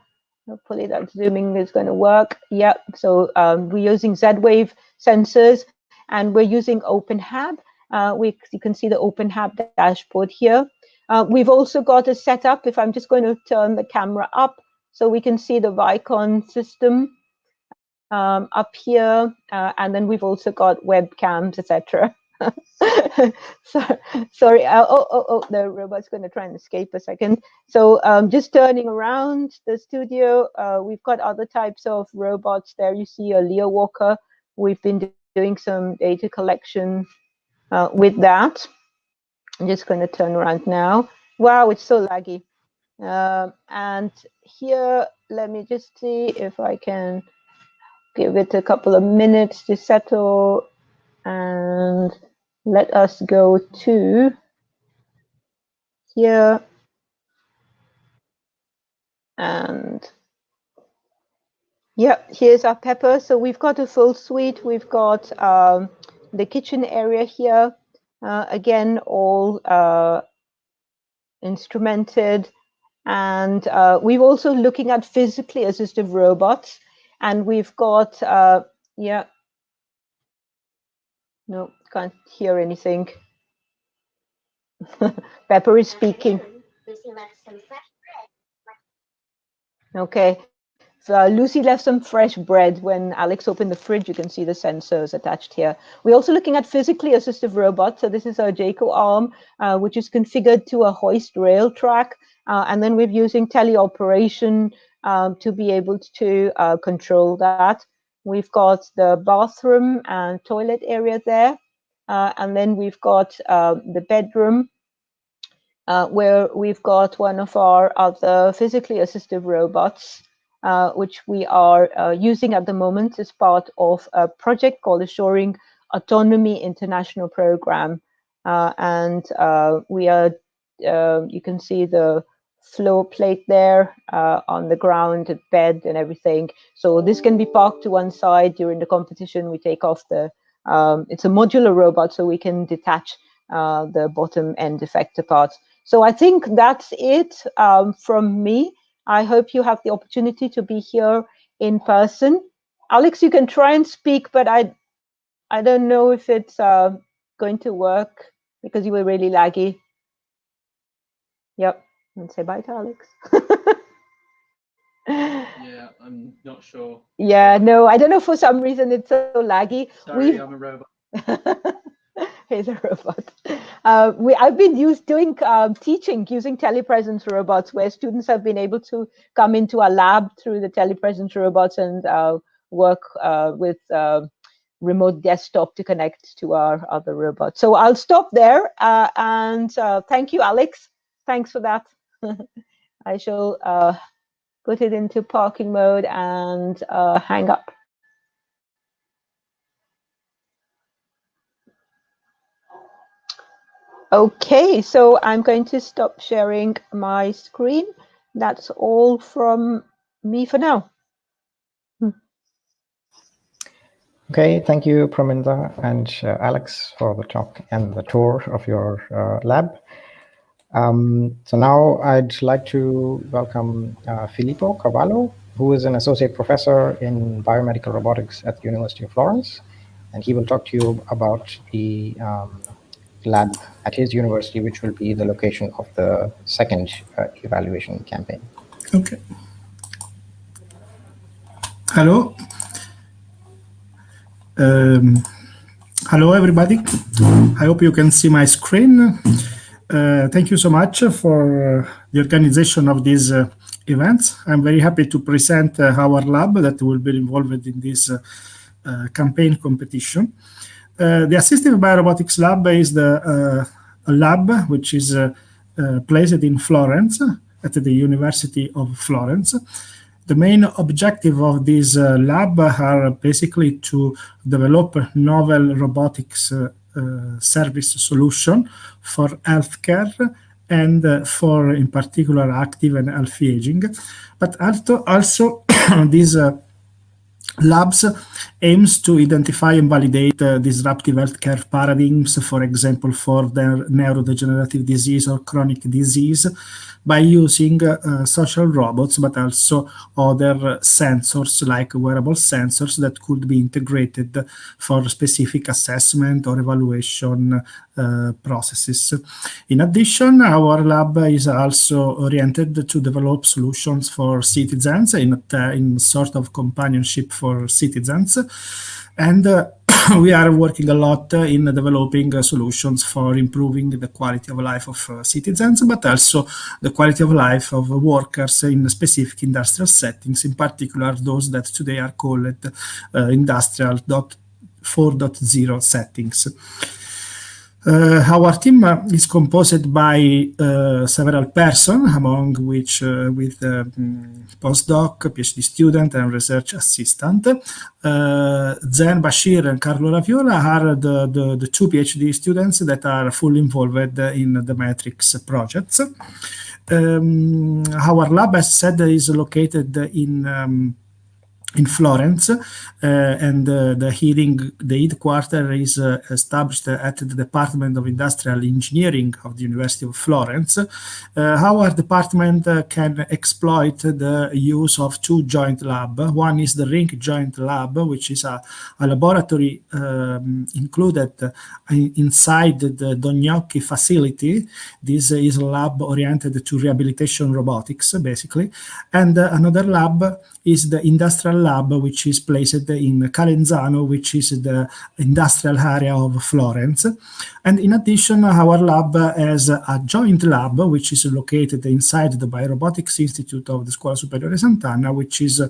hopefully that zooming is going to work. Yeah, so we're using Z-Wave sensors, and we're using OpenHab. You can see the OpenHab dashboard here. We've also got a setup, if I'm just going to turn the camera up so we can see the Vicon system up here, and then we've also got webcams, etc. Sorry, the robot's going to try and escape a second. So just turning around the studio, we've got other types of robots there. You see a Leo Walker. We've been doing some data collection with that. I'm just going to turn around now. Wow, it's so laggy. And here, let me just see if I can give it a couple of minutes to settle, and let us go to here. And yeah, here's our pepper. So we've got a full suite. We've got the kitchen area here. Again, all instrumented. And we're also looking at physically assistive robots. And we've got, yeah, no, can't hear anything. Pepper is speaking. Okay. So Lucy left some fresh bread. When Alex opened the fridge, you can see the sensors attached here. We're also looking at physically assistive robots. So this is our Jaco arm, which is configured to a hoist rail track. And then we're using teleoperation to be able to control that. We've got the bathroom and toilet area there. And then we've got the bedroom, where we've got one of our other physically assistive robots, which we are using at the moment as part of a project called Assuring Autonomy International Program. And we are, you can see the floor plate there on the ground, the bed and everything. So this can be parked to one side. During the competition, we take off the, it's a modular robot, so we can detach the bottom end effector parts. So I think that's it from me. I hope you have the opportunity to be here in person. Alex, you can try and speak, but I don't know if it's going to work because you were really laggy. Yep, and say bye to Alex. Yeah, I'm not sure. Yeah, no, I don't know, for some reason it's so laggy. Sorry, I'm a robot. He's a robot. I've been doing teaching using telepresence robots, where students have been able to come into our lab through the telepresence robots and work with remote desktop to connect to our other robots. So I'll stop there, and thank you, Alex. Thanks for that. I shall put it into parking mode and hang up. Okay, so I'm going to stop sharing my screen. That's all from me for now. Okay, thank you, Praminda and Alex, for the talk and the tour of your lab. So now I'd like to welcome Filippo Cavallo, who is an associate professor in biomedical robotics at the University of Florence, and he will talk to you about the lab at his university, which will be the location of the second evaluation campaign. Okay. Hello. Hello, everybody. I hope you can see my screen. Thank you so much for the organization of these events. I'm very happy to present our lab that will be involved in this campaign competition. The Assistive BioRobotics Lab is a lab which is placed in Florence at the University of Florence. The main objective of this lab are basically to develop novel robotics service solution for healthcare and for, in particular, active and healthy aging. But also this labs aims to identify and validate disruptive healthcare paradigms, for example, for the neurodegenerative disease or chronic disease, by using social robots, but also other sensors like wearable sensors that could be integrated for specific assessment or evaluation processes. In addition, our lab is also oriented to develop solutions for citizens in sort of companionship for citizens. And we are working a lot in developing solutions for improving the quality of life of citizens, but also the quality of life of workers in specific industrial settings, in particular those that today are called industrial 4.0 settings. Our team is composed by several persons, among which with postdoc, PhD student, and research assistant. Zen Bashir and Carlo Raviola are the two PhD students that are fully involved in the Matrix projects. Our lab, as said, is located in Florence, and the headquarters is established at the Department of Industrial Engineering of the University of Florence. Our department can exploit the use of two joint labs. One is the Ring Joint Lab, which is a laboratory included inside the Dongnocchi facility. This is a lab oriented to rehabilitation robotics, basically. And another lab is the industrial lab, which is placed in Calenzano, which is the industrial area of Florence. And in addition, our lab has a joint lab, which is located inside the BioRobotics Institute of the Scuola Superiore Sant'Anna, which is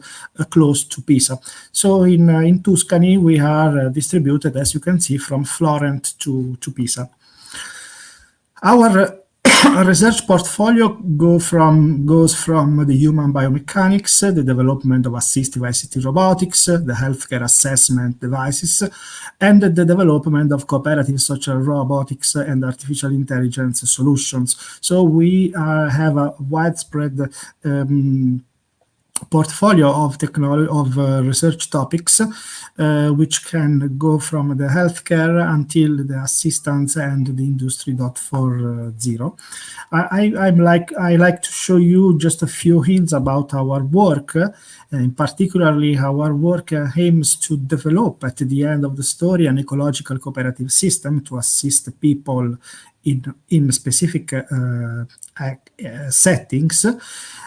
close to Pisa. So in Tuscany, we are distributed, as you can see, from Florence to Pisa. Our research portfolio goes from the human biomechanics, the development of assistive ICT robotics, the healthcare assessment devices, and the development of cooperative social robotics and artificial intelligence solutions. So we have a widespread portfolio of technology research topics, which can go from the healthcare until the assistance and the industry 4.0. I like to show you just a few hints about our work. And particularly, our work aims to develop at the end of the story an ecological cooperative system to assist people in specific settings.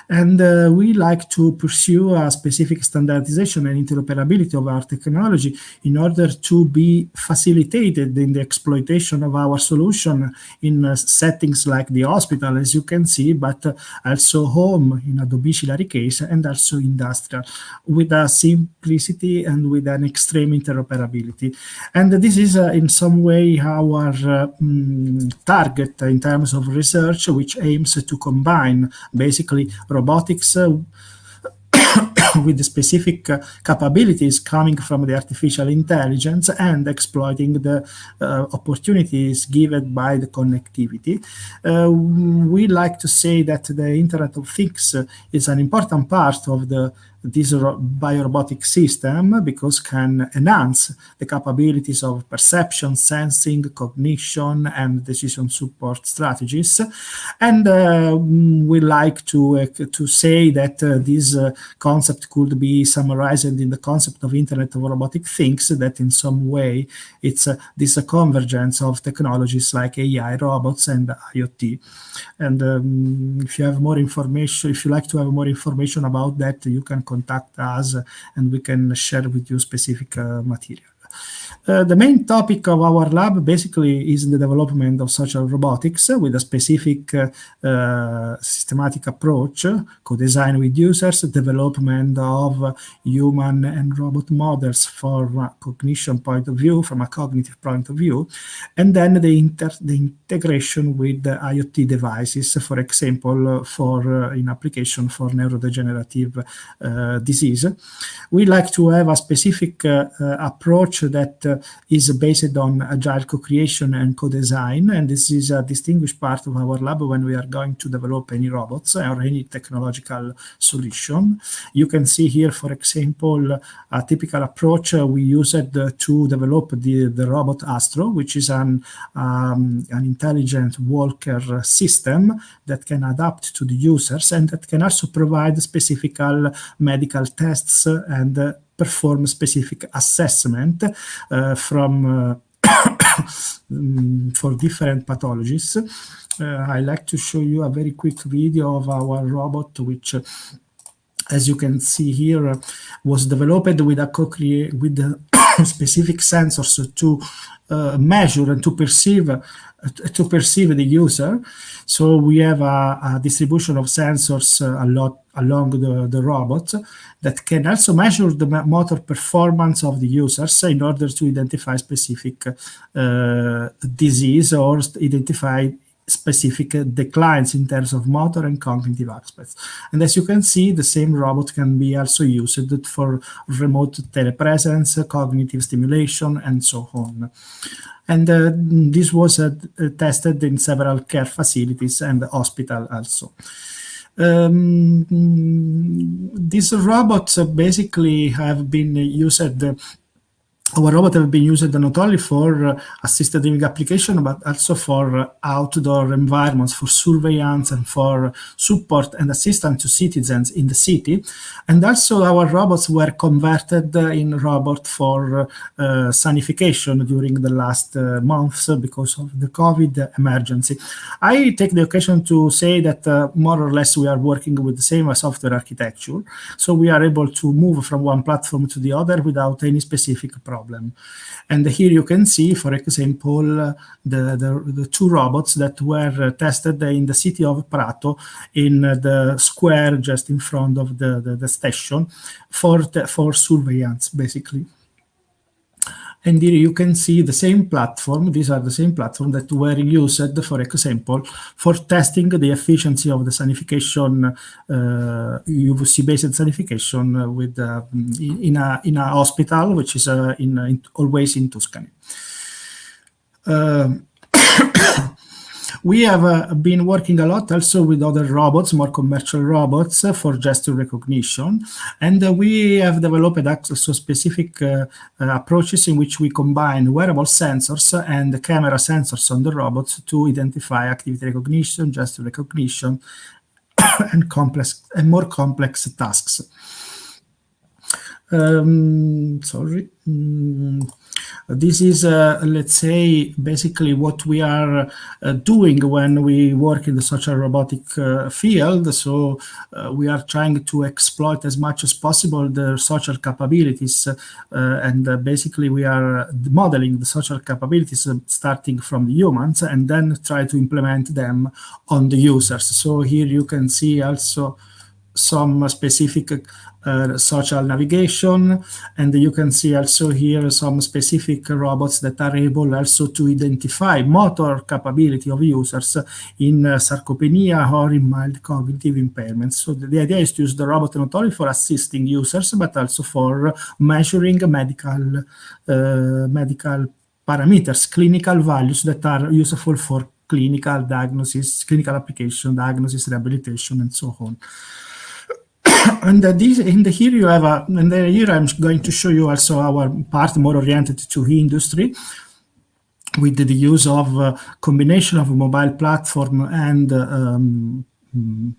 And we like to pursue a specific standardization and interoperability of our technology in order to be facilitated in the exploitation of our solution in settings like the hospital, as you can see, but also home in a domiciliary case, and also industrial, with a simplicity and with an extreme interoperability. And this is in some way our target in terms of research, which aims to combine basically robotics with the specific capabilities coming from the artificial intelligence and exploiting the opportunities given by the connectivity. We like to say that the Internet of Things is an important part of this biorobotic system because can enhance the capabilities of perception, sensing, cognition, and decision support strategies. And we like to say that this concept could be summarized in the concept of Internet of Robotic Things, that in some way it's this convergence of technologies like AI, robots, and IoT. And if you have more information, if you like to have more information about that, you can contact us and we can share with you specific material. The main topic of our lab basically is the development of social robotics with a specific systematic approach, co-design with users, development of human and robot models from a cognition point of view, from a cognitive point of view, and then the integration with the IoT devices, for example, in application for neurodegenerative disease. We like to have a specific approach that is based on agile co-creation and co-design, and this is a distinguished part of our lab when we are going to develop any robots or any technological solution. You can see here, for example, a typical approach we used to develop the robot Astro, which is an intelligent walker system that can adapt to the users and that can also provide specific medical tests and perform specific assessment for different pathologies. I like to show you a very quick video of our robot, which, as you can see here, was developed with with specific sensors to measure and to perceive the user. So we have a distribution of sensors along the robot that can also measure the motor performance of the users in order to identify specific disease or identify specific declines in terms of motor and cognitive aspects. And as you can see, the same robot can be also used for remote telepresence, cognitive stimulation, and so on. And this was tested in several care facilities and hospital also. These robots basically have been used. Our robot have been used not only for assisted living application, but also for outdoor environments, for surveillance and for support and assistance to citizens in the city. And also our robots were converted in robot for sanification during the last months because of the COVID emergency. I take the occasion to say that more or less we are working with the same software architecture. So we are able to move from one platform to the other without any specific problem. And here you can see, for example, the two robots that were tested in the city of Prato in the square just in front of the station for surveillance, basically. And here you can see the same platform. These are the same platform that were used, for example, for testing the efficiency of the sanification, UVC-based sanification with in a hospital, which is always in Tuscany. We have been working a lot also with other robots, more commercial robots for gesture recognition. And we have developed also specific approaches in which we combine wearable sensors and camera sensors on the robots to identify activity recognition, gesture recognition, and more complex tasks. This is, let's say, basically what we are doing when we work in the social robotic field. So we are trying to exploit as much as possible the social capabilities, and basically we are modeling the social capabilities starting from the humans and then try to implement them on the users. So here you can see also some specific social navigation, and you can see also here some specific robots that are able also to identify motor capability of users in sarcopenia or in mild cognitive impairments. So the idea is to use the robot not only for assisting users, but also for measuring medical parameters, clinical values that are useful for clinical diagnosis, clinical application, diagnosis, rehabilitation, and so on. And here you have here I'm going to show you also our part more oriented to industry, with the use of combination of a mobile platform and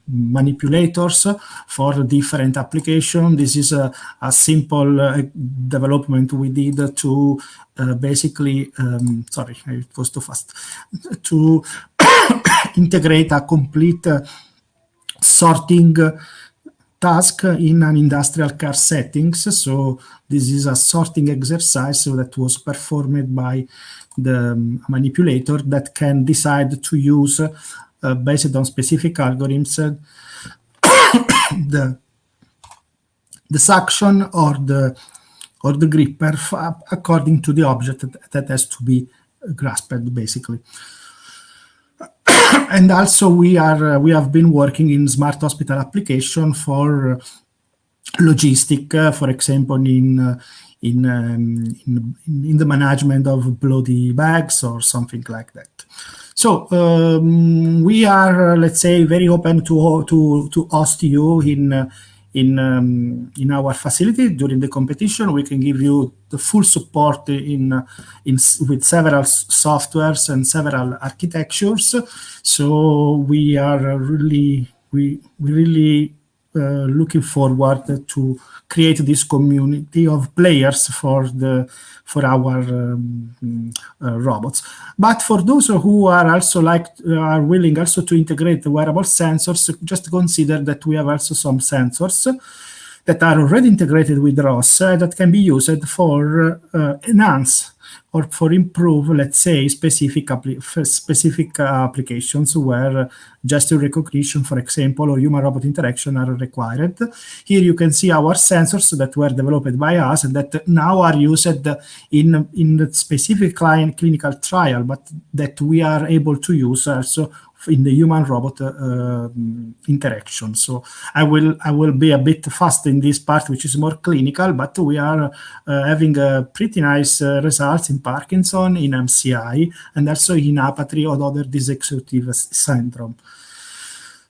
manipulators for different applications. This is a simple development we did to basically, sorry, it was too fast, to integrate a complete sorting task in an industrial car settings. So this is a sorting exercise that was performed by the manipulator that can decide to use, based on specific algorithms, the suction or the gripper according to the object that has to be grasped, basically. And also we have been working in smart hospital application for logistic, for example, in in the management of bloody bags or something like that. So we are, let's say, very open to host you in our facility during the competition. We can give you the full support with several softwares and several architectures. So we are really looking forward to create this community of players for our robots. But for those who are also are willing also to integrate the wearable sensors, just consider that we have also some sensors that are already integrated with ROS that can be used for enhance or for improve, let's say, specific applications where gesture recognition, for example, or human-robot interaction are required. Here you can see our sensors that were developed by us and that now are used in the specific clinical trial, but that we are able to use also in the human-robot interaction. So I will be a bit fast in this part, which is more clinical, but we are having pretty nice results in Parkinson, in MCI, and also in apathy or other dysexecutive syndrome.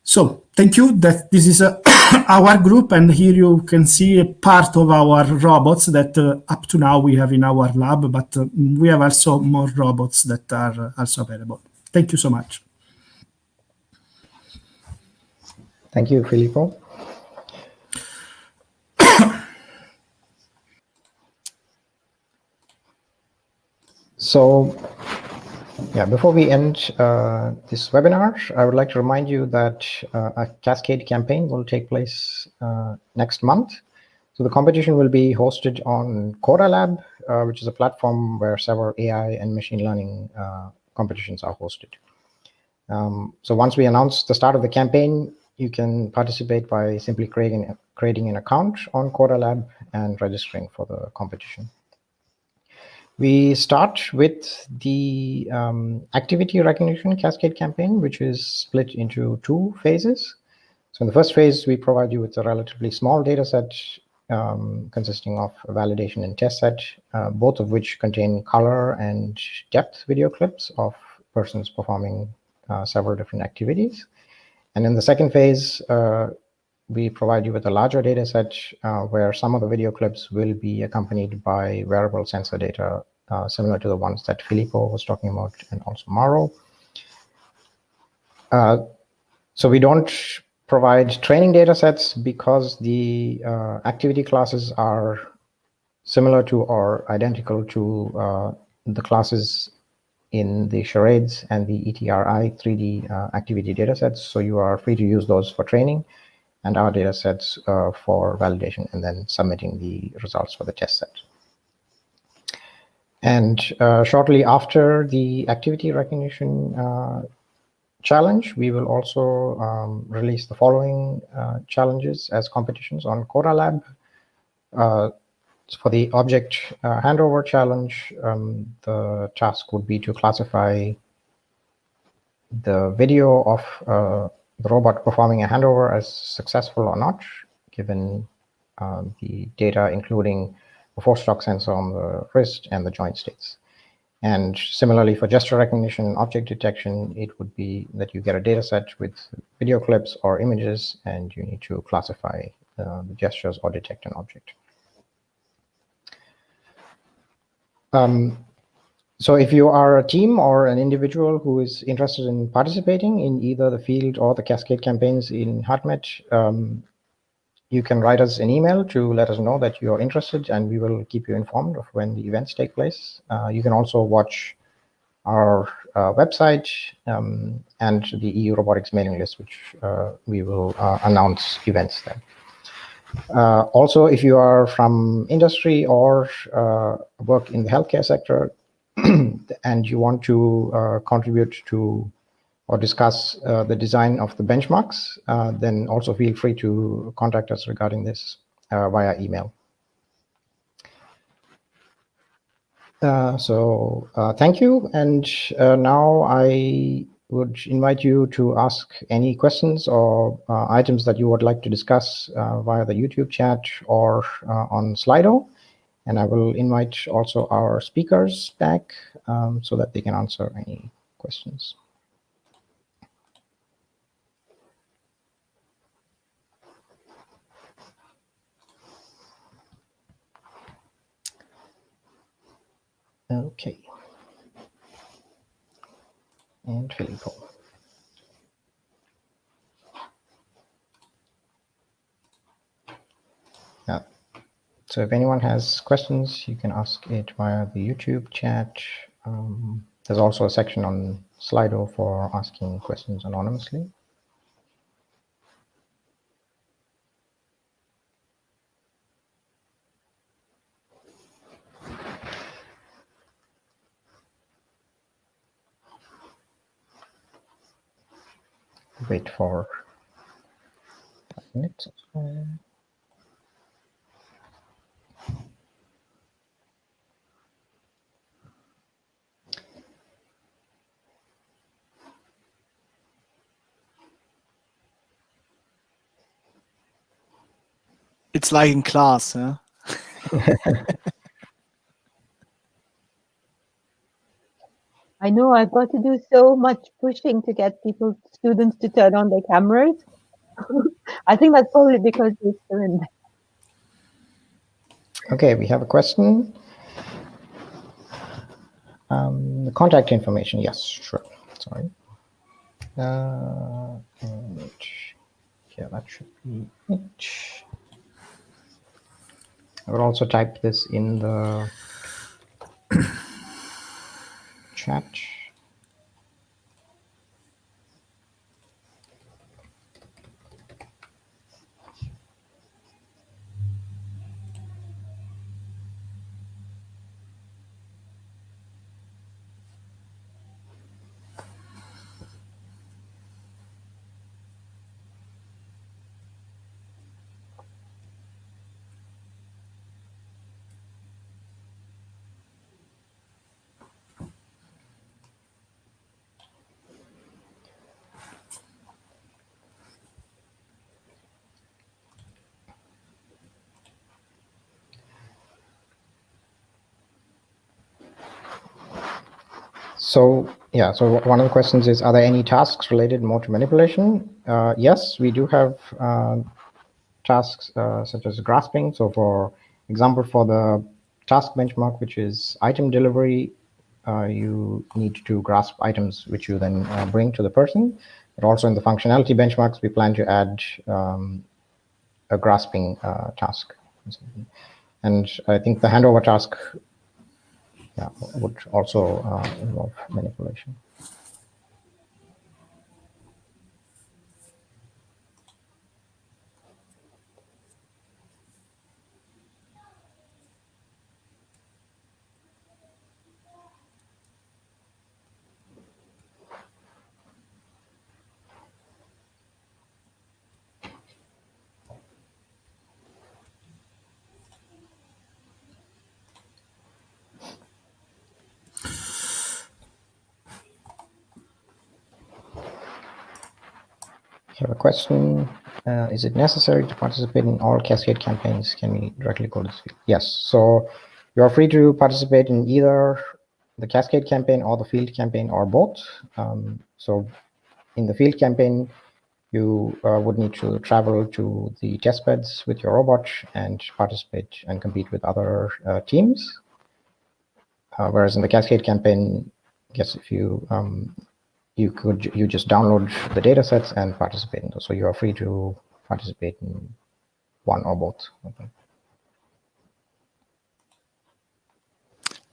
So thank you. That this is our group, and here you can see a part of our robots that up to now we have in our lab, but we have also more robots that are also available. Thank you so much. Thank you, Filippo. So, yeah, before we end this webinar, I would like to remind you that a Cascade campaign will take place next month. So the competition will be hosted on CodaLab, which is a platform where several AI and machine learning competitions are hosted. So once we announce the start of the campaign, you can participate by simply creating an account on CodaLab and registering for the competition. We start with the activity recognition Cascade campaign, which is split into 2 phases. So in the first phase, we provide you with a relatively small data set consisting of a validation and test set, both of which contain color and depth video clips of persons performing several different activities. And in the second phase, we provide you with a larger data set where some of the video clips will be accompanied by wearable sensor data similar to the ones that Filippo was talking about and also Mauro. So we don't provide training data sets because the activity classes are similar to or identical to the classes in the charades and the ETRI 3D activity datasets. So you are free to use those for training and our datasets for validation and then submitting the results for the test set. And shortly after the activity recognition challenge, we will also release the following challenges as competitions on CodaLab. For the object handover challenge, the task would be to classify the video of the robot performing a handover as successful or not, given the data including the force shock sensor on the wrist and the joint states. And similarly for gesture recognition and object detection, it would be that you get a data set with video clips or images, and you need to classify the gestures or detect an object. So if you are a team or an individual who is interested in participating in either the field or the Cascade campaigns in HeartMed, you can write us an email to let us know that you are interested, and we will keep you informed of when the events take place. You can also watch our website and the EU Robotics mailing list, which we will announce events there. Also, if you are from industry or work in the healthcare sector and you want to contribute to or discuss the design of the benchmarks, then also feel free to contact us regarding this via email. Thank you. And now I would invite you to ask any questions or items that you would like to discuss via the YouTube chat or on Slido. And I will invite also our speakers back so that they can answer any questions. Okay. And Filippo. Yeah. So if anyone has questions, you can ask it via the YouTube chat. There's also a section on Slido for asking questions anonymously. Wait for 5 minutes. It's like in class, yeah. I know I've got to do so much pushing to get students to turn on their cameras. I think that's probably because they're still in there. Okay, we have a question. The contact information, yes, sure. Sorry. And yeah, that should be it. I will also type this in the chat. So yeah, so one of the questions is, are there any tasks related more to manipulation? Yes, we do have tasks such as grasping. So for example, for the task benchmark, which is item delivery, you need to grasp items which you then bring to the person. But also in the functionality benchmarks, we plan to add a grasping task. And I think the handover task would also involve manipulation. I have a question. Is it necessary to participate in all Cascade campaigns? Can we directly go to this field? Yes. So you're free to participate in either the Cascade campaign or the field campaign or both. So in the field campaign, you would need to travel to the test beds with your robot and participate and compete with other teams. Whereas in the Cascade campaign, I guess if you you just download the data sets and participate in those. So you are free to participate in one or both of them.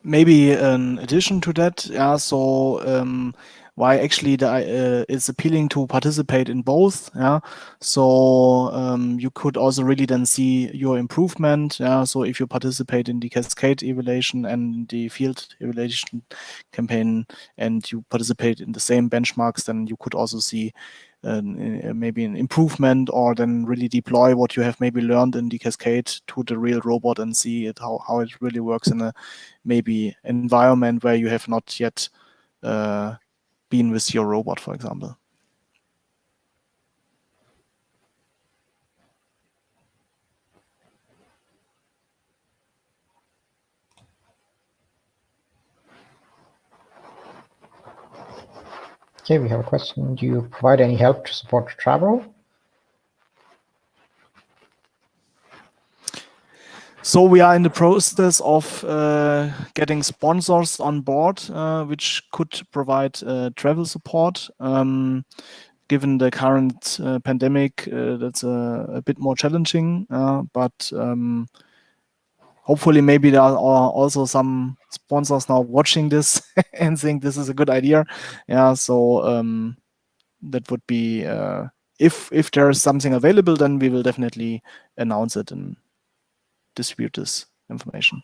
Maybe in addition to that, yeah, so why actually it's appealing to participate in both, yeah. So you could also really then see your improvement, yeah. So if you participate in the Cascade evaluation and the field evaluation campaign and you participate in the same benchmarks, then you could also see maybe an improvement, or then really deploy what you have maybe learned in the Cascade to the real robot and see it how it really works in a maybe environment where you have not yet been with your robot, for example. Okay, we have a question. Do you provide any help to support travel? So we are in the process of getting sponsors on board, which could provide travel support. Given the current pandemic, that's a bit more challenging, but hopefully maybe there are also some sponsors now watching this and think this is a good idea. Yeah, so that would be, if there is something available, then we will definitely announce it and distribute this information.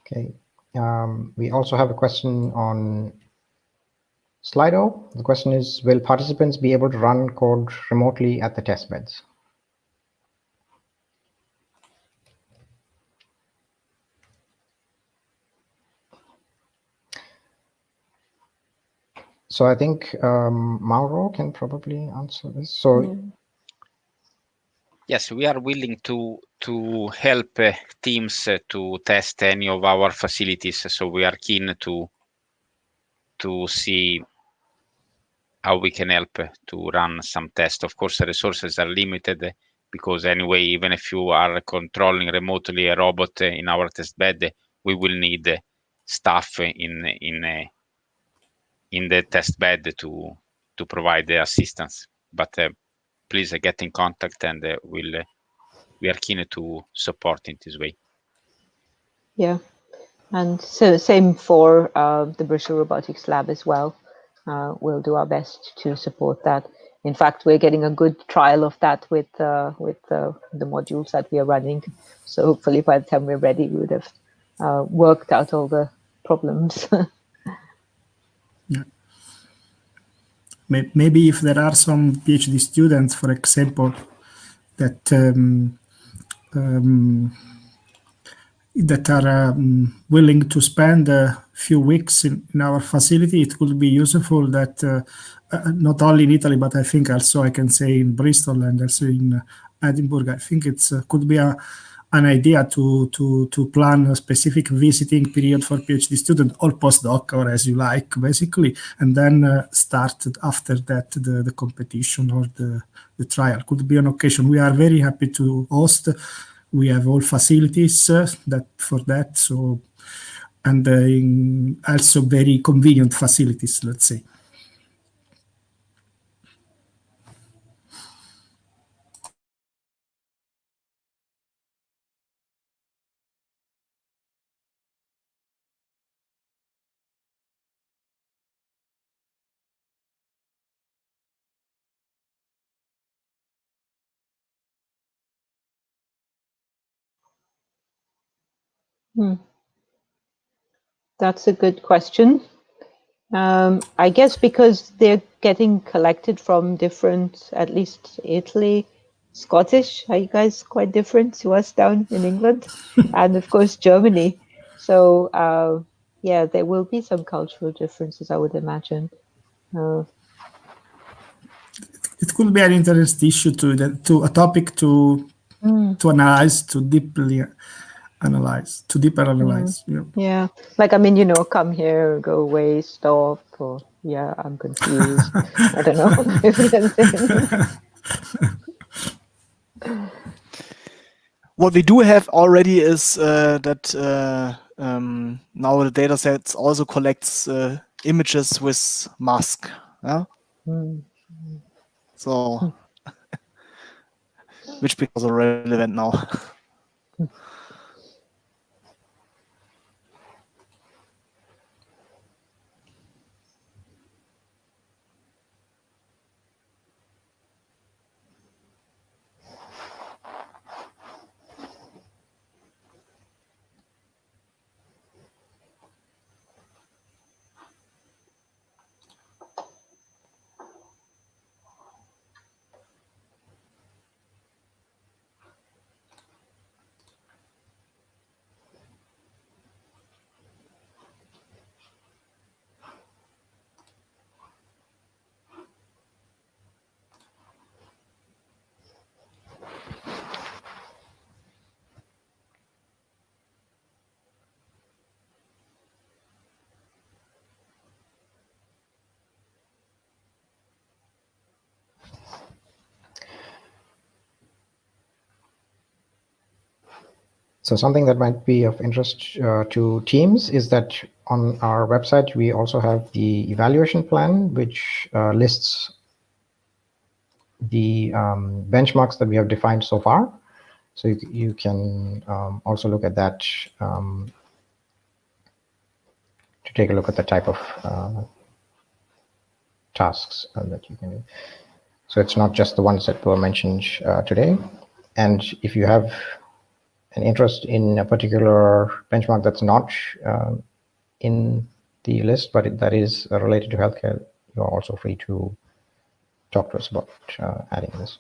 Okay. We also have a question on Slido. The question is, will participants be able to run code remotely at the test beds? So I think Mauro can probably answer this. So yes, we are willing to help teams to test any of our facilities. So we are keen to see how we can help to run some tests. Of course, the resources are limited because anyway, even if you are controlling remotely a robot in our test bed, we will need staff in the test bed to provide the assistance. But please get in contact, and we are keen to support in this way. Yeah, and so same for the Bristol Robotics Lab as well. We'll do our best to support that. In fact, we're getting a good trial of that with the modules that we are running. So hopefully by the time we're ready, we would have worked out all the problems. Yeah. Maybe if there are some PhD students, for example, that that are willing to spend a few weeks in our facility, it could be useful that not only in Italy, but I think also I can say in Bristol and also in Edinburgh. I think it could be an idea to plan a specific visiting period for PhD student or postdoc, or as you like, basically, and then start after that the competition or the trial. Could be an occasion. We are very happy to host. We have all facilities that for that, so, and also very convenient facilities, let's say. That's a good question. I guess because they're getting collected from different, at least Italy, Scottish. Are you guys quite different to us down in England? And of course, Germany. So, yeah, there will be some cultural differences, I would imagine. It could be an interesting issue to a topic to analyze, to deeper analyze. Yeah. Yeah, like, I mean, you know, come here, go away, stop, or yeah, I'm confused. I don't know if there's What we do have already is that now the data sets also collects images with mask. Yeah? So, which becomes relevant now. So something that might be of interest to teams is that on our website, we also have the evaluation plan, which lists the benchmarks that we have defined so far. So you can also look at that to take a look at the type of tasks that you can do. So it's not just the ones that were mentioned today. And if you have an interest in a particular benchmark that's not in the list, but that is related to healthcare, you're also free to talk to us about adding this.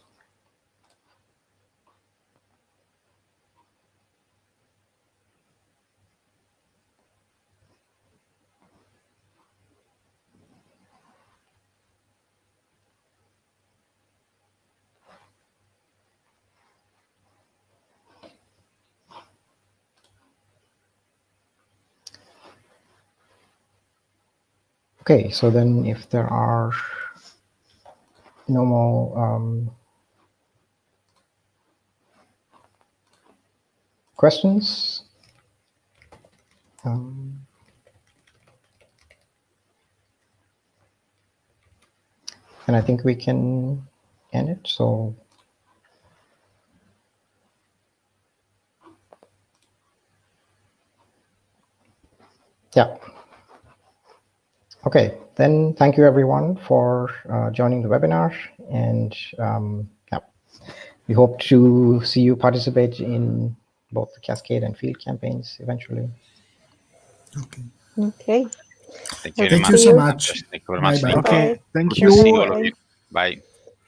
Okay, so then if there are no more questions, then I think we can end it. So yeah. Okay, then thank you everyone for joining the webinar, and yeah, we hope to see you participate in both the Cascade and field campaigns eventually. Okay. Okay. Thank you very Thank much. you so much. Thank you very Bye much. bye. Nico. Okay, thank Good you. to see all of you. Bye.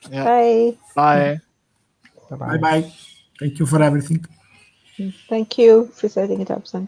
Yeah. Bye. Bye. Bye-bye. Bye bye. Thank you for everything. Thank you for setting it up, Santosh.